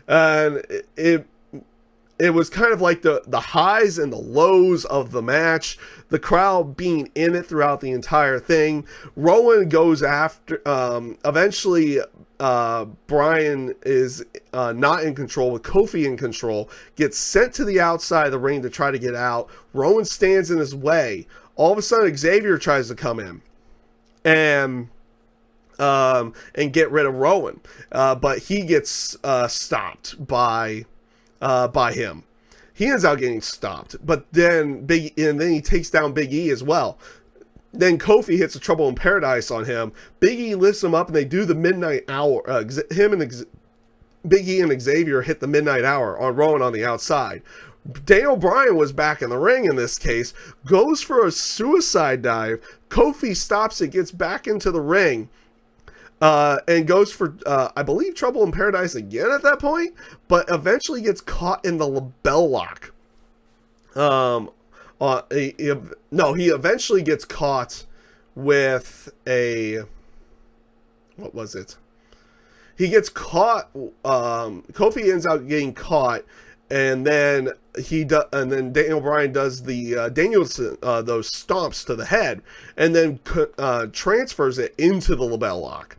And it was kind of like the highs and the lows of the match. The crowd being in it throughout the entire thing. Rowan goes after, eventually, Bryan is not in control, with Kofi in control, gets sent to the outside of the ring to try to get out. Rowan stands in his way. All of a sudden, Xavier tries to come in and get rid of Rowan, but he gets stopped by him. He ends up getting stopped, but then he takes down Big E as well. Then Kofi hits a Trouble in Paradise on him. Big E lifts him up, and they do the Midnight Hour. Big E and Xavier hit the Midnight Hour on Rowan on the outside. Daniel Bryan was back in the ring in this case, goes for a suicide dive. Kofi stops it, gets back into the ring, and goes for, I believe, Trouble in Paradise again at that point, but eventually gets caught in the label lock. He eventually gets caught with a, what was it? He gets caught, Kofi ends up getting caught, and then Daniel Bryan does the those stomps to the head, and then transfers it into the label lock.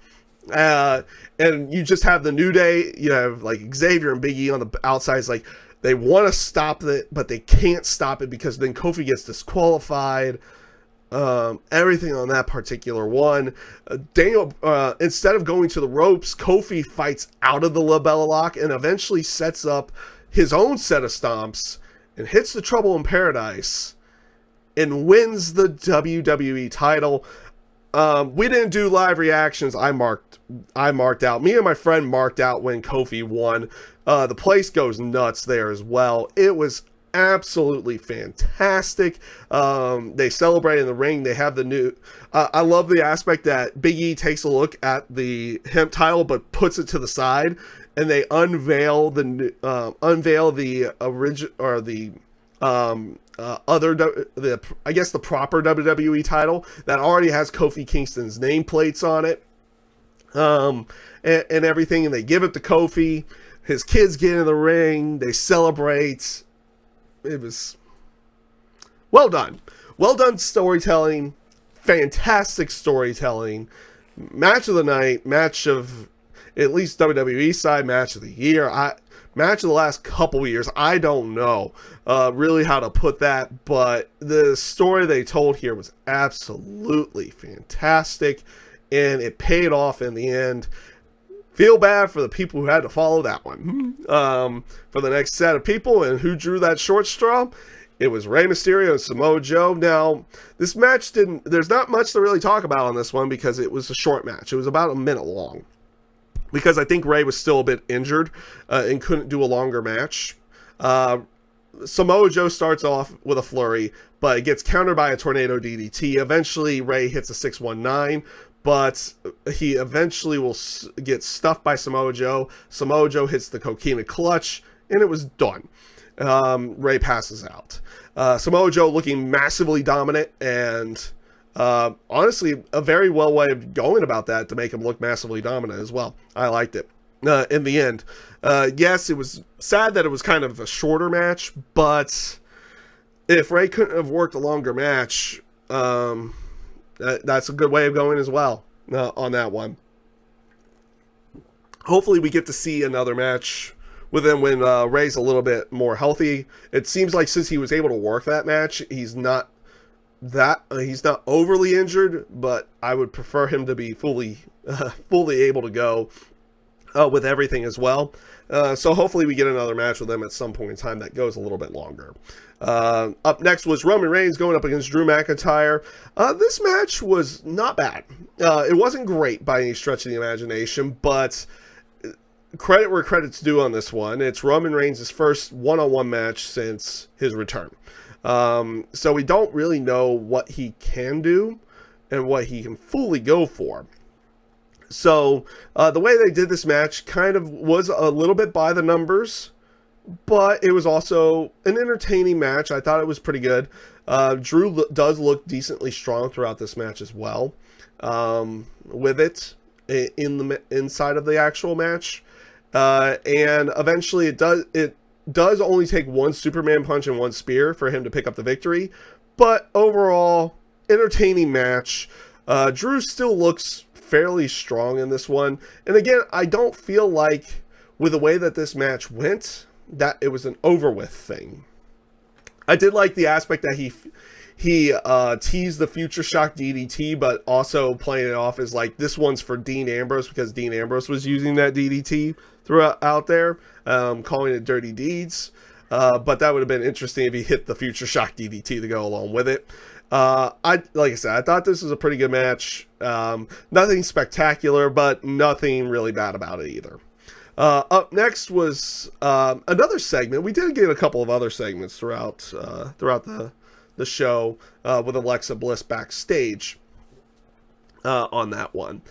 And you just have the New Day, you have like Xavier and Big E on the outside. It's like they want to stop it, but they can't stop it because then Kofi gets disqualified. Everything on that particular one. Daniel, instead of going to the ropes, Kofi fights out of the label lock and eventually sets up his own set of stomps and hits the Trouble in Paradise and wins the WWE title. We didn't do live reactions. I marked out. Me and my friend marked out when Kofi won. The place goes nuts there as well. It was absolutely fantastic. They celebrate in the ring. They have the new, I love the aspect that Big E takes a look at the hemp title but puts it to the side, and they unveil the original, or the I guess the proper WWE title that already has Kofi Kingston's nameplates on it, and everything, and they give it to Kofi. His kids get in the ring, they celebrate. It was well done storytelling, fantastic storytelling, match of the night, match of, at least WWE side, match of the year, match of the last couple years. I don't know really how to put that, but the story they told here was absolutely fantastic, and it paid off in the end. Feel bad for the people who had to follow that one. For the next set of people, and who drew that short straw, it was Rey Mysterio and Samoa Joe. Now, this match there's not much to really talk about on this one because it was a short match. It was about a minute long, because I think Rey was still a bit injured and couldn't do a longer match. Samoa Joe starts off with a flurry, but it gets countered by a tornado DDT. Eventually, Rey hits a 619, but he eventually will get stuffed by Samoa Joe. Samoa Joe hits the coquina clutch, and it was done. Rey passes out. Samoa Joe looking massively dominant, and honestly, a very well way of going about that to make him look massively dominant as well. I liked it. In the end, yes, it was sad that it was kind of a shorter match, but if Rey couldn't have worked a longer match, that's a good way of going as well on that one. hopefully we get to see another match with him when Rey's a little bit more healthy. It seems like since he was able to work that match, he's not overly injured, but I would prefer him to be fully able to go with everything as well. So hopefully we get another match with him at some point in time that goes a little bit longer. Up next was Roman Reigns going up against Drew McIntyre. This match was not bad. It wasn't great by any stretch of the imagination, but credit where credit's due on this one. It's Roman Reigns' first one-on-one match since his return. So we don't really know what he can do and what he can fully go for. So the way they did this match kind of was a little bit by the numbers, but it was also an entertaining match. I thought it was pretty good. Drew does look decently strong throughout this match as well, with it in the inside of the actual match. And eventually it does only take one Superman punch and one spear for him to pick up the victory, but overall entertaining match. Drew still looks fairly strong in this one, and again, I don't feel like with the way that this match went that it was an over with thing. I did like the aspect that he teased the Future Shock DDT, but also playing it off as like this one's for Dean Ambrose because Dean Ambrose was using that DDT throughout out there, calling it Dirty Deeds. But that would have been interesting if he hit the Future Shock DDT to go along with it. Like I said, I thought this was a pretty good match. Nothing spectacular, but nothing really bad about it either. Up next was another segment. We did get a couple of other segments throughout the show with Alexa Bliss backstage on that one.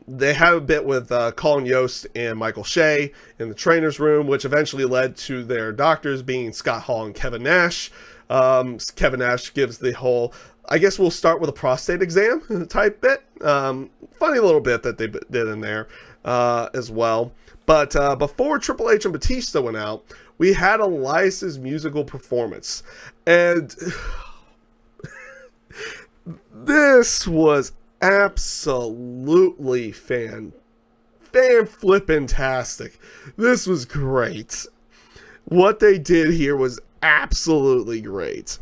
They had a bit with Colin Yost and Michael Shea in the trainer's room, which eventually led to their doctors being Scott Hall and Kevin Nash. Kevin Nash gives the whole, I guess we'll start with a prostate exam type bit. Funny little bit that they did in there as well. But before Triple H and Batista went out, we had Elias's musical performance. And this was absolutely fan-flippin-tastic. This was great. What they did here was absolutely great.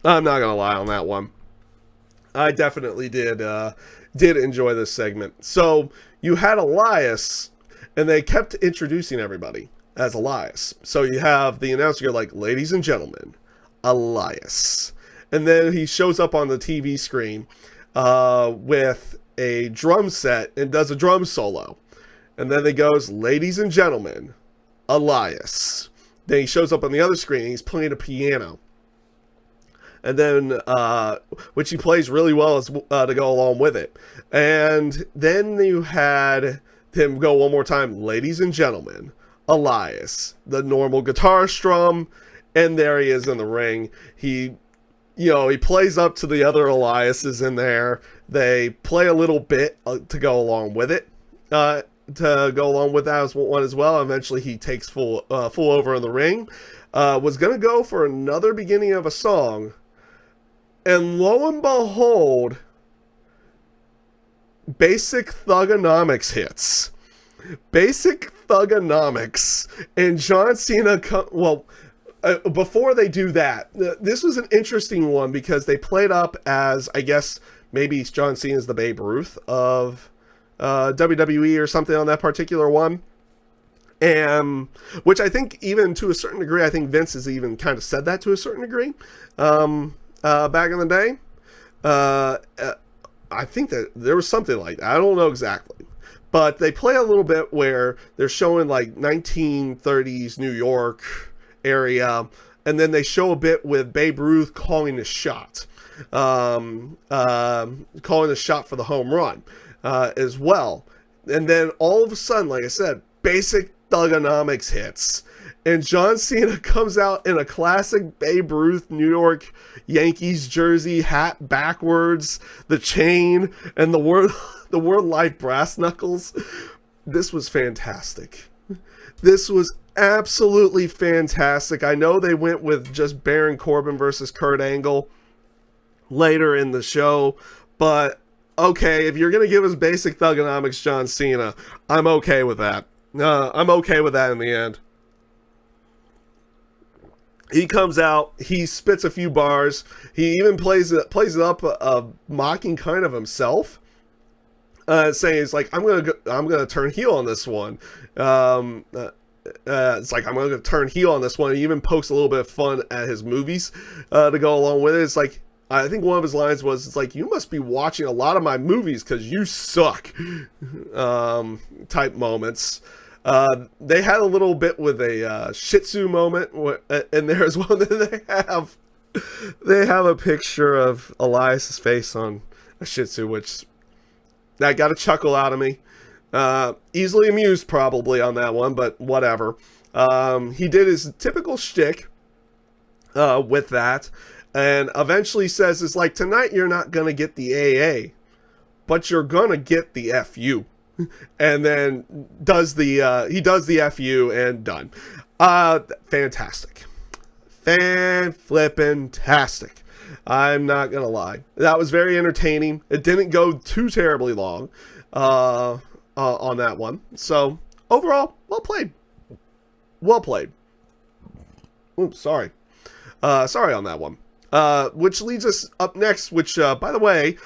I'm not gonna lie on that one. I definitely did enjoy this segment. So you had Elias, and they kept introducing everybody as Elias. So you have the announcer like, ladies and gentlemen, Elias. And then he shows up on the TV screen with a drum set and does a drum solo. And then he goes, ladies and gentlemen, Elias. Then he shows up on the other screen and he's playing a piano. And then, which he plays really well as, to go along with it. And then you had him go one more time, ladies and gentlemen, Elias, the normal guitar strum, and there he is in the ring. He plays up to the other Eliases in there. They play a little bit to go along with it, to go along with that one as well. Eventually he takes full over in the ring. Was going to go for another beginning of a song, and lo and behold, Basic Thugonomics hits. Basic Thugonomics. And John Cena, before they do that, this was an interesting one because they played up as, I guess, maybe John Cena's the Babe Ruth of WWE or something on that particular one. And which I think even to a certain degree, I think Vince has even kind of said that to a certain degree back in the day. I think that there was something like that. I don't know exactly. But they play a little bit where they're showing like 1930s New York area, and then they show a bit with Babe Ruth calling a shot. Calling a shot for the home run as well. And then all of a sudden, like I said, Basic Thugonomics hits. And John Cena comes out in a classic Babe Ruth New York Yankees jersey, hat backwards, the chain, and the word life brass knuckles. This was fantastic. This was absolutely fantastic. I know they went with just Baron Corbin versus Kurt Angle later in the show, but okay, if you're going to give us basic thugonomics John Cena, I'm okay with that. I'm okay with that in the end. He comes out, he spits a few bars, he even plays it up, mocking kind of himself, saying it's like, I'm gonna turn heel on this one. It's like, I'm gonna turn heel on this one. He even pokes a little bit of fun at his movies to go along with it. It's like, I think one of his lines was, it's like, you must be watching a lot of my movies because you suck, type moments. They had a little bit with a Shih Tzu moment in there as well. They have a picture of Elias's face on a Shih Tzu, which that got a chuckle out of me. Easily amused probably on that one, but whatever. He did his typical shtick with that, and eventually says, it's like, tonight you're not gonna get the AA, but you're gonna get the FU. And then he does the FU and done. Fantastic. Fan-flippin-tastic. I'm not gonna lie. That was very entertaining. It didn't go too terribly long on that one. So, overall, well played. Well played. Oops, sorry. Sorry on that one. Which leads us up next, which, by the way,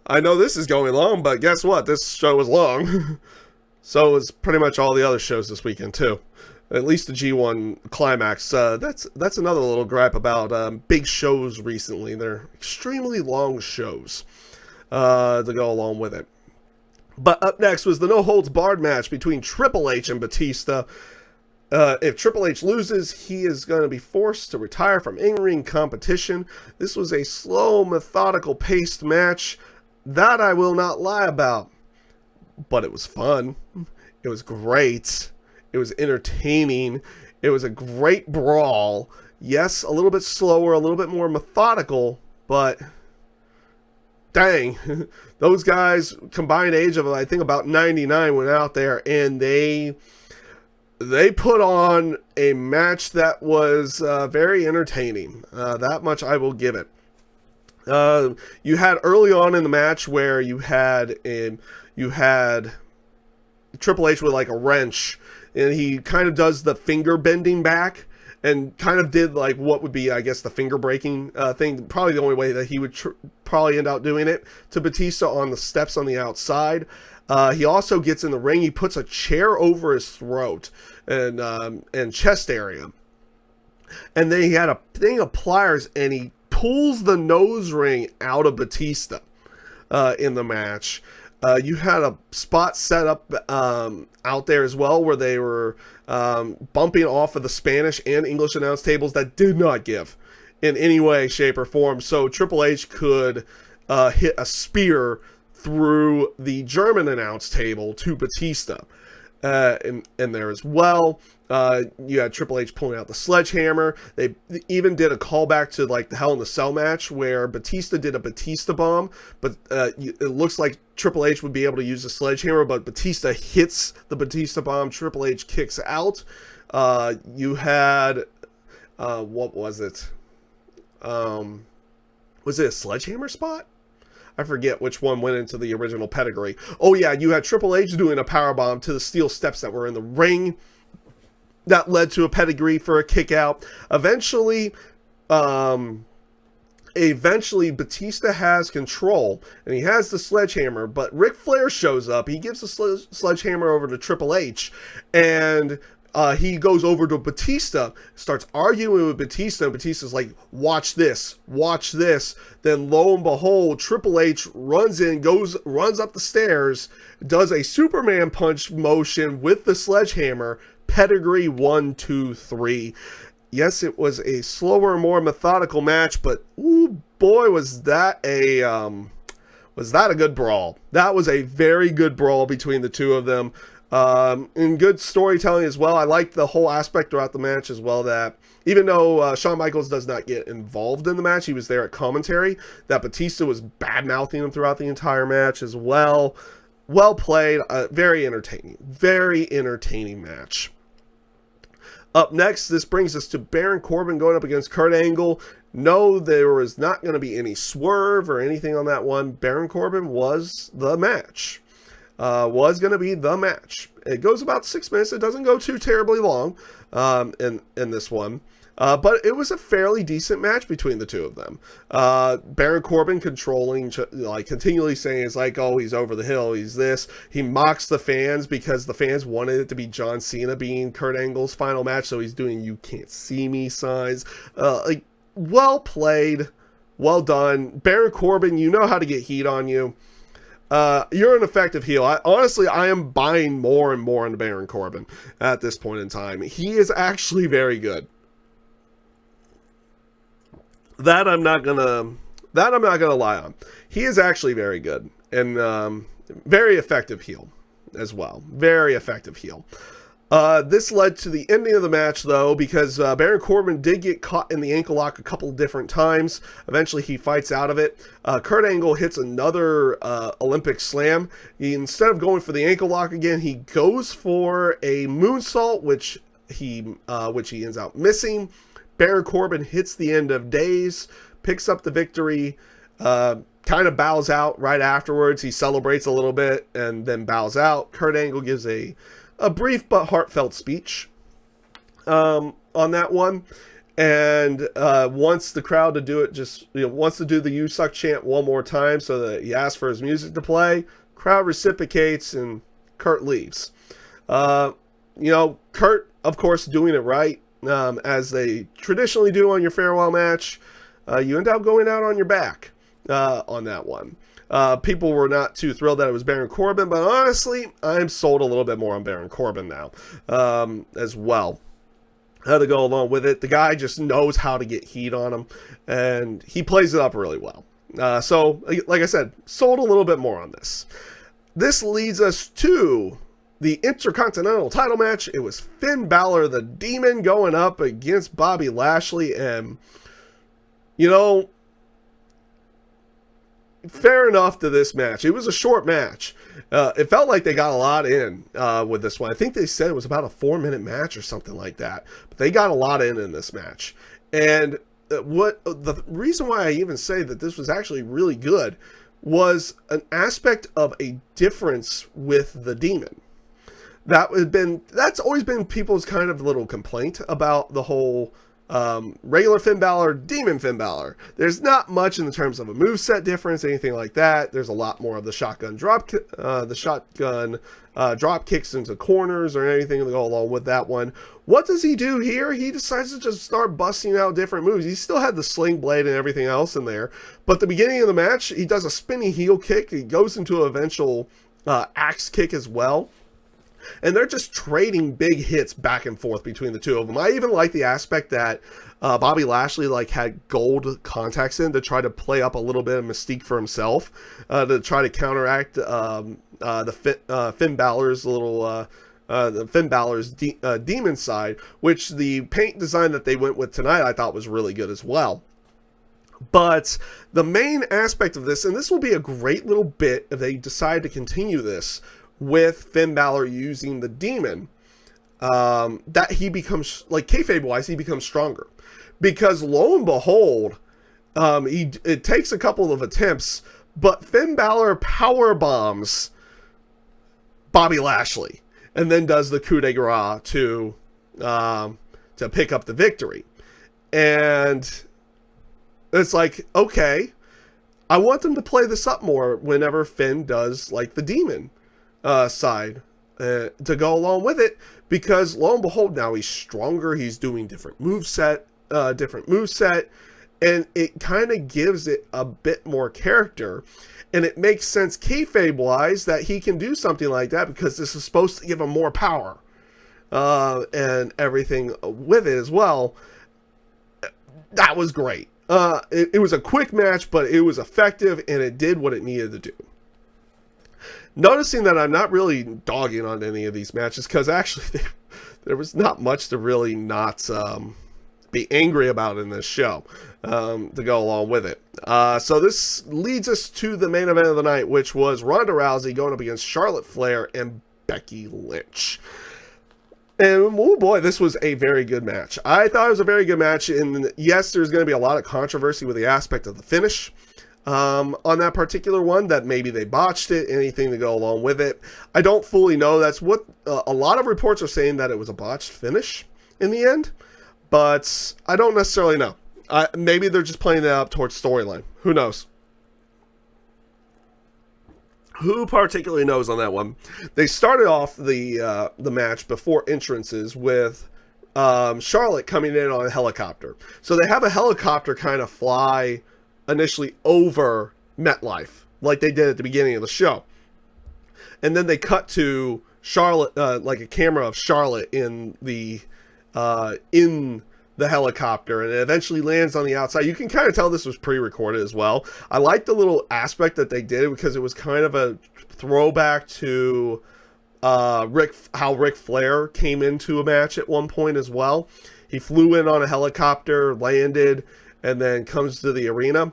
I know this is going long, but guess what? This show was long. So is pretty much all the other shows this weekend, too. At least the G1 Climax. That's another little gripe about big shows recently. They're extremely long shows to go along with it. But up next was the no-holds-barred match between Triple H and Batista. If Triple H loses, he is going to be forced to retire from in-ring competition. This was a slow, methodical-paced match. That I will not lie about. But it was fun. It was great. It was entertaining. It was a great brawl. Yes, a little bit slower, a little bit more methodical, but dang. Those guys, combined age of, I think, about 99, went out there and they put on a match that was very entertaining. That much I will give it. You had early on in the match where you had Triple H with like a wrench, and he kind of does the finger bending back and kind of did like what would be, I guess, the finger breaking thing. Probably the only way that he would probably end up doing it to Batista on the steps on the outside. He also gets in the ring. He puts a chair over his throat and chest area, and then he had a thing of pliers, and he pulls the nose ring out of Batista in the match. You had a spot set up out there as well where they were bumping off of the Spanish and English announce tables that did not give in any way, shape, or form. So Triple H could hit a spear through the German announce table to Batista. In there as well. You had Triple H pulling out the sledgehammer. They even did a callback to like the Hell in the Cell match where Batista did a Batista bomb, but it looks like Triple H would be able to use the sledgehammer, but Batista hits the Batista bomb. Triple H kicks out. You had what was it? Was it a sledgehammer spot? I forget which one went into the original pedigree. Oh yeah, you had Triple H doing a powerbomb to the steel steps that were in the ring. That led to a pedigree for a kick out. Eventually Batista has control, and he has the sledgehammer, but Ric Flair shows up. He gives the sledgehammer over to Triple H, and he goes over to Batista, starts arguing with Batista, and Batista's like, watch this, watch this. Then lo and behold, Triple H runs up the stairs, does a Superman punch motion with the sledgehammer, pedigree 1, 2, 3. Yes, it was a slower, more methodical match, but ooh boy, was that a good brawl. That was a very good brawl between the two of them. And good storytelling as well. I liked the whole aspect throughout the match as well, that even though Shawn Michaels does not get involved in the match, he was there at commentary, that Batista was bad-mouthing him throughout the entire match as well. Well played. Very entertaining match. Up next, this brings us to Baron Corbin going up against Kurt Angle. No, there was not going to be any swerve or anything on that one. Baron Corbin was the match. Was going to be the match. It goes about 6 minutes. It doesn't go too terribly long in this one. But it was a fairly decent match between the two of them. Baron Corbin controlling, like continually saying it's like, oh, he's over the hill, he's this. He mocks the fans because the fans wanted it to be John Cena being Kurt Angle's final match, so he's doing "you can't see me" signs. Like, well played, well done. Baron Corbin, you know how to get heat on you. You're an effective heel. Honestly, I am buying more and more into Baron Corbin at this point in time. He is actually very good. That I'm not gonna lie on. He is actually very good and very effective heel as well. Very effective heel. This led to the ending of the match, though, because Baron Corbin did get caught in the ankle lock a couple different times. Eventually, he fights out of it. Kurt Angle hits another Olympic slam. Instead of going for the ankle lock again, he goes for a moonsault, which he ends up missing. Baron Corbin hits the end of days, picks up the victory, kind of bows out right afterwards. He celebrates a little bit and then bows out. Kurt Angle gives a brief but heartfelt speech on that one, and wants the crowd to do it. Wants to do the "You Suck" chant one more time, so that he asks for his music to play. Crowd reciprocates, and Kurt leaves. Kurt, of course, doing it right, as they traditionally do on your farewell match. You end up going out on your back on that one. People were not too thrilled that it was Baron Corbin, but honestly, I'm sold a little bit more on Baron Corbin now as well. How to go along with it. The guy just knows how to get heat on him, and he plays it up really well. So, like I said, sold a little bit more on this. This leads us to the Intercontinental title match. It was Finn Balor, the Demon, going up against Bobby Lashley, and, fair enough to this match. It was a short match. It felt like they got a lot in with this one. I think they said it was about a 4-minute match or something like that. But they got a lot in this match. And the reason why I even say that this was actually really good was an aspect of a difference with the Demon. That's always been people's kind of little complaint about the whole regular Finn Balor, Demon Finn Balor. There's not much in the terms of a moveset difference, anything like that. There's a lot more of the shotgun drop kicks into corners or anything to go along with that one. What does he do here? He decides to just start busting out different moves. He still had the sling blade and everything else in there, but at the beginning of the match, he does a spinning heel kick. He goes into an eventual axe kick as well. And they're just trading big hits back and forth between the two of them. I even like the aspect that Bobby Lashley had gold contacts in to try to play up a little bit of mystique for himself, to try to counteract Finn Balor's demon side, which the paint design that they went with tonight I thought was really good as well. But the main aspect of this, and this will be a great little bit if they decide to continue this, with Finn Balor using the Demon, that he becomes, kayfabe-wise, he becomes stronger. Because lo and behold, it takes a couple of attempts, but Finn Balor power bombs Bobby Lashley, and then does the coup de grace to pick up the victory. And it's like, okay, I want them to play this up more whenever Finn does, the Demon side to go along with it, because lo and behold, now he's stronger, he's doing different moveset, and it kind of gives it a bit more character, and it makes sense kayfabe wise that he can do something like that, because this is supposed to give him more power and everything with it as well. That was great. It was a quick match, but it was effective, and it did what it needed to do. Noticing that I'm not really dogging on any of these matches, because actually there was not much to really not be angry about in this show to go along with it. So this leads us to the main event of the night, which was Ronda Rousey going up against Charlotte Flair and Becky Lynch. And oh boy, this was a very good match. I thought it was a very good match. And yes, there's going to be a lot of controversy with the aspect of the finish on that particular one, that maybe they botched it, anything to go along with it. I don't fully know. That's what a lot of reports are saying, that it was a botched finish in the end. But I don't necessarily know. Maybe they're just playing that up towards storyline. Who knows? Who particularly knows on that one? They started off the match before entrances with Charlotte coming in on a helicopter. So they have a helicopter kind of fly initially over MetLife, like they did at the beginning of the show. And then they cut to Charlotte, like a camera of Charlotte in the helicopter, and it eventually lands on the outside. You can kind of tell this was pre-recorded as well. I like the little aspect that they did, because it was kind of a throwback to how Ric Flair came into a match at one point as well. He flew in on a helicopter, landed, and then comes to the arena.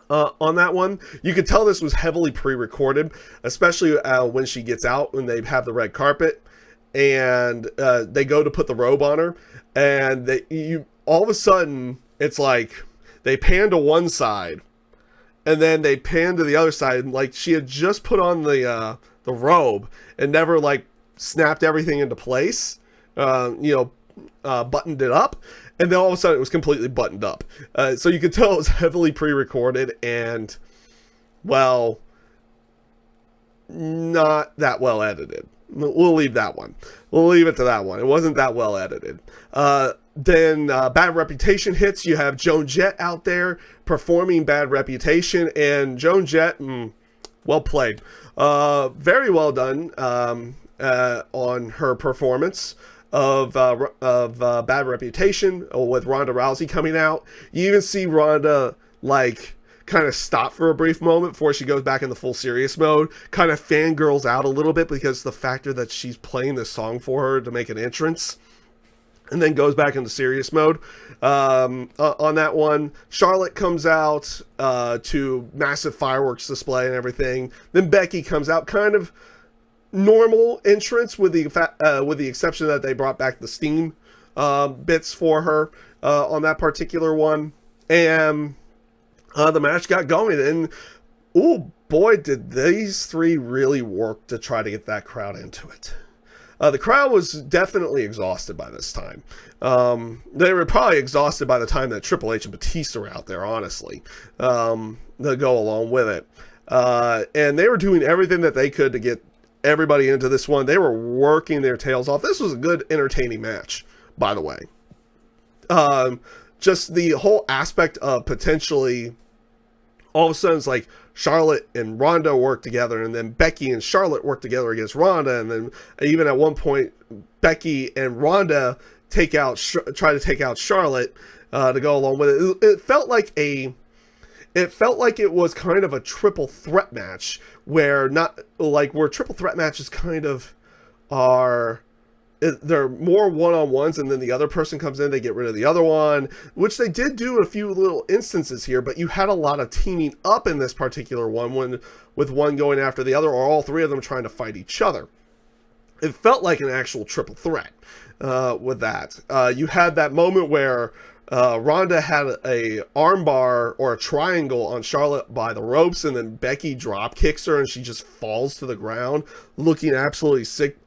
On that one, you could tell this was heavily pre-recorded, especially when she gets out, when they have the red carpet, and they go to put the robe on her, and all of a sudden, it's like they pan to one side, and then they pan to the other side, and like she had just put on the robe and never like snapped everything into place, buttoned it up. And then all of a sudden it was completely buttoned up. So you could tell it was heavily pre-recorded and, well, not that well edited. We'll leave that one. We'll leave it to that one. It wasn't that well edited. Then Bad Reputation hits. You have Joan Jett out there performing Bad Reputation. And Joan Jett, well played. Very well done on her performance of Bad Reputation, with Ronda Rousey coming out. You even see Ronda like kind of stop for a brief moment before she goes back in the full serious mode, kind of fangirls out a little bit because the factor that she's playing this song for her to make an entrance, and then goes back into serious mode. On that one, Charlotte comes out to massive fireworks display and everything. Then Becky comes out, kind of normal entrance, with the exception that they brought back the steam bits for her on that particular one, and the match got going. And oh boy, did these three really work to try to get that crowd into it. The crowd was definitely exhausted by this time. They were probably exhausted by the time that Triple H and Batista were out there, honestly, to go along with it. And they were doing everything that they could to get everybody into this one. They were working their tails off. This was a good, entertaining match, by the way. Just the whole aspect of potentially, all of a sudden, it's like Charlotte and Ronda work together, and then Becky and Charlotte work together against Ronda, and then even at one point, Becky and Ronda try to take out Charlotte to go along with it. It felt like it was kind of a triple threat match, where triple threat matches kind of are, they're more one-on-ones, and then the other person comes in, they get rid of the other one, which they did do in a few little instances here, but you had a lot of teaming up in this particular one, with one going after the other, or all three of them trying to fight each other. It felt like an actual triple threat with that. You had that moment where Ronda had a armbar or a triangle on Charlotte by the ropes, and then Becky drop kicks her and she just falls to the ground looking absolutely sick.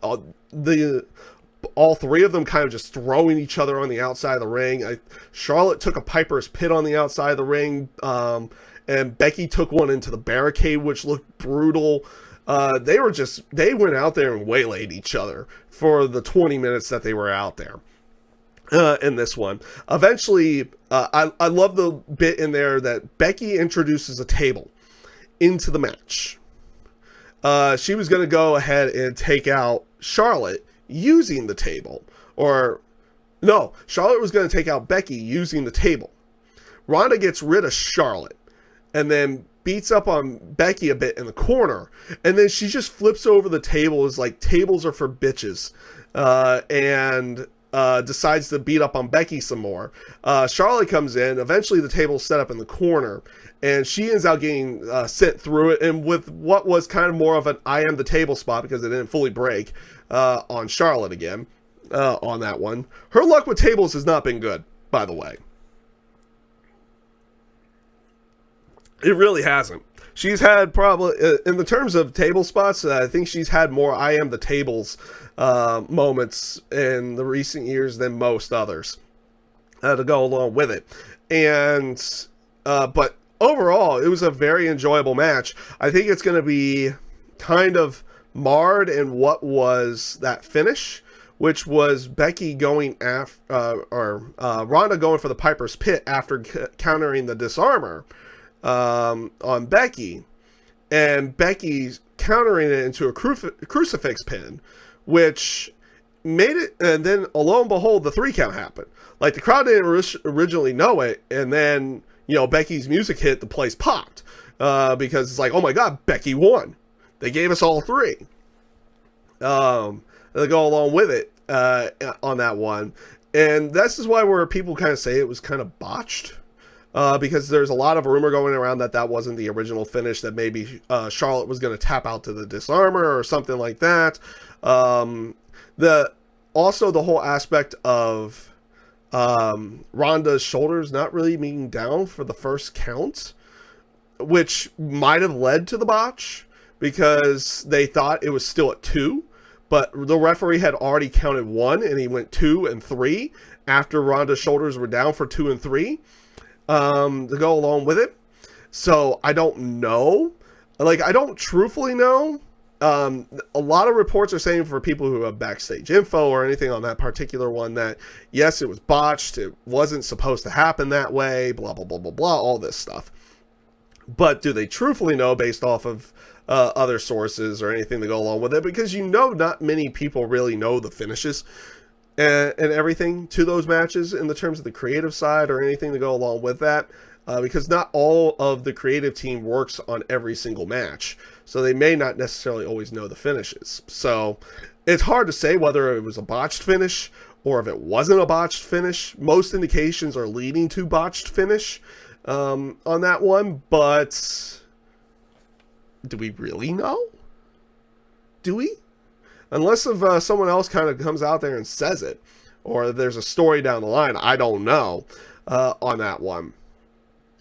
All three of them kind of just throwing each other on the outside of the ring. Charlotte took a Piper's Pit on the outside of the ring, and Becky took one into the barricade, which looked brutal. They went out there and waylaid each other for the 20 minutes that they were out there. In this one, eventually, I love the bit in there that Becky introduces a table into the match. She was going to go ahead and take out Charlotte using the table, Charlotte was going to take out Becky using the table. Ronda gets rid of Charlotte and then beats up on Becky a bit in the corner, and then she just flips over the table, is like, tables are for bitches, and decides to beat up on Becky some more. Charlotte comes in. Eventually the table's set up in the corner, and she ends up getting sent through it, and with what was kind of more of an I am the table spot, because it didn't fully break, on Charlotte again. on that one. Her luck with tables has not been good, by the way. It really hasn't. She's had probably, in the terms of table spots, I think she's had more I am the tables moments in the recent years than most others to go along with it. And, but overall, it was a very enjoyable match. I think it's going to be kind of marred in what was that finish, which was Becky going after, Ronda going for the Piper's Pit after countering the disarmor on Becky, and Becky's countering it into a crucifix pin, which made it, and then lo and behold, the 3 count happened. Like, the crowd didn't originally know it, and then, you know, Becky's music hit, the place popped, because it's like, oh my god, Becky won. They gave us all 3. They go along with it on that one, and this is why where people kind of say it was kind of botched. Because there's a lot of rumor going around that wasn't the original finish, that maybe Charlotte was going to tap out to the disarmor or something like that. Also the whole aspect of Ronda's shoulders not really being down for the first count, which might have led to the botch, because they thought it was still at 2, but the referee had already counted 1, and he went 2 and 3 after Ronda's shoulders were down for 2 and 3. To go along with it. So I don't know. Like, I don't truthfully know. A lot of reports are saying, for people who have backstage info or anything on that particular one, that yes, it was botched. It wasn't supposed to happen that way. Blah, blah, blah, blah, blah. All this stuff. But do they truthfully know based off of other sources or anything to go along with it? Because, you know, not many people really know the finishes and everything to those matches in the terms of the creative side or anything to go along with that, because not all of the creative team works on every single match, so they may not necessarily always know the finishes. So it's hard to say whether it was a botched finish or if it wasn't a botched finish. Most indications are leading to botched finish on that one, but do we really know? Do we? Unless if someone else kind of comes out there and says it, or there's a story down the line, I don't know on that one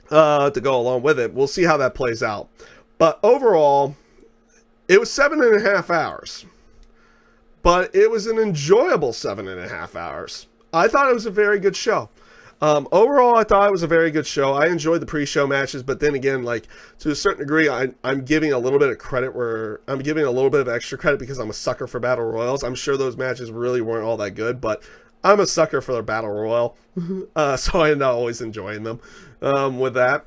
to go along with it. We'll see how that plays out. But overall, it was 7.5 hours. But it was an enjoyable 7.5 hours. I thought it was a very good show. Overall, I thought it was a very good show. I enjoyed the pre-show matches, but then again, like, to a certain degree, I'm giving a little bit of credit where I'm giving a little bit of extra credit because I'm a sucker for Battle Royals. I'm sure those matches really weren't all that good, but I'm a sucker for the Battle Royal, so I end up always enjoying them with that.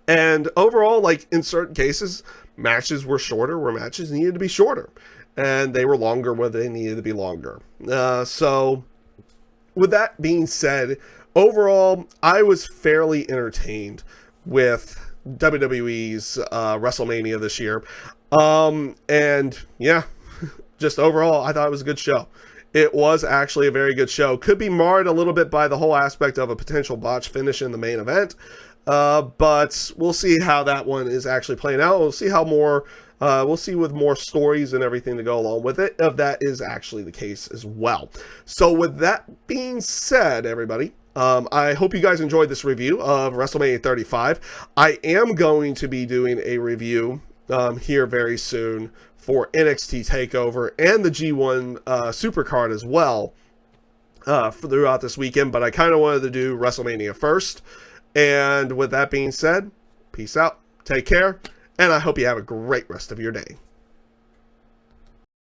And overall, like, in certain cases, matches were shorter where matches needed to be shorter, and they were longer where they needed to be longer. So with that being said, overall, I was fairly entertained with WWE's WrestleMania this year. And yeah, just overall, I thought it was a good show. It was actually a very good show. Could be marred a little bit by the whole aspect of a potential botch finish in the main event. But we'll see how that one is actually playing out. We'll see how more, we'll see with more stories and everything to go along with it, if that is actually the case as well. So with that being said, everybody, I hope you guys enjoyed this review of WrestleMania 35. I am going to be doing a review here very soon for NXT TakeOver and the G1 Supercard as well throughout this weekend, but I kind of wanted to do WrestleMania first. And with that being said, peace out, take care, and I hope you have a great rest of your day.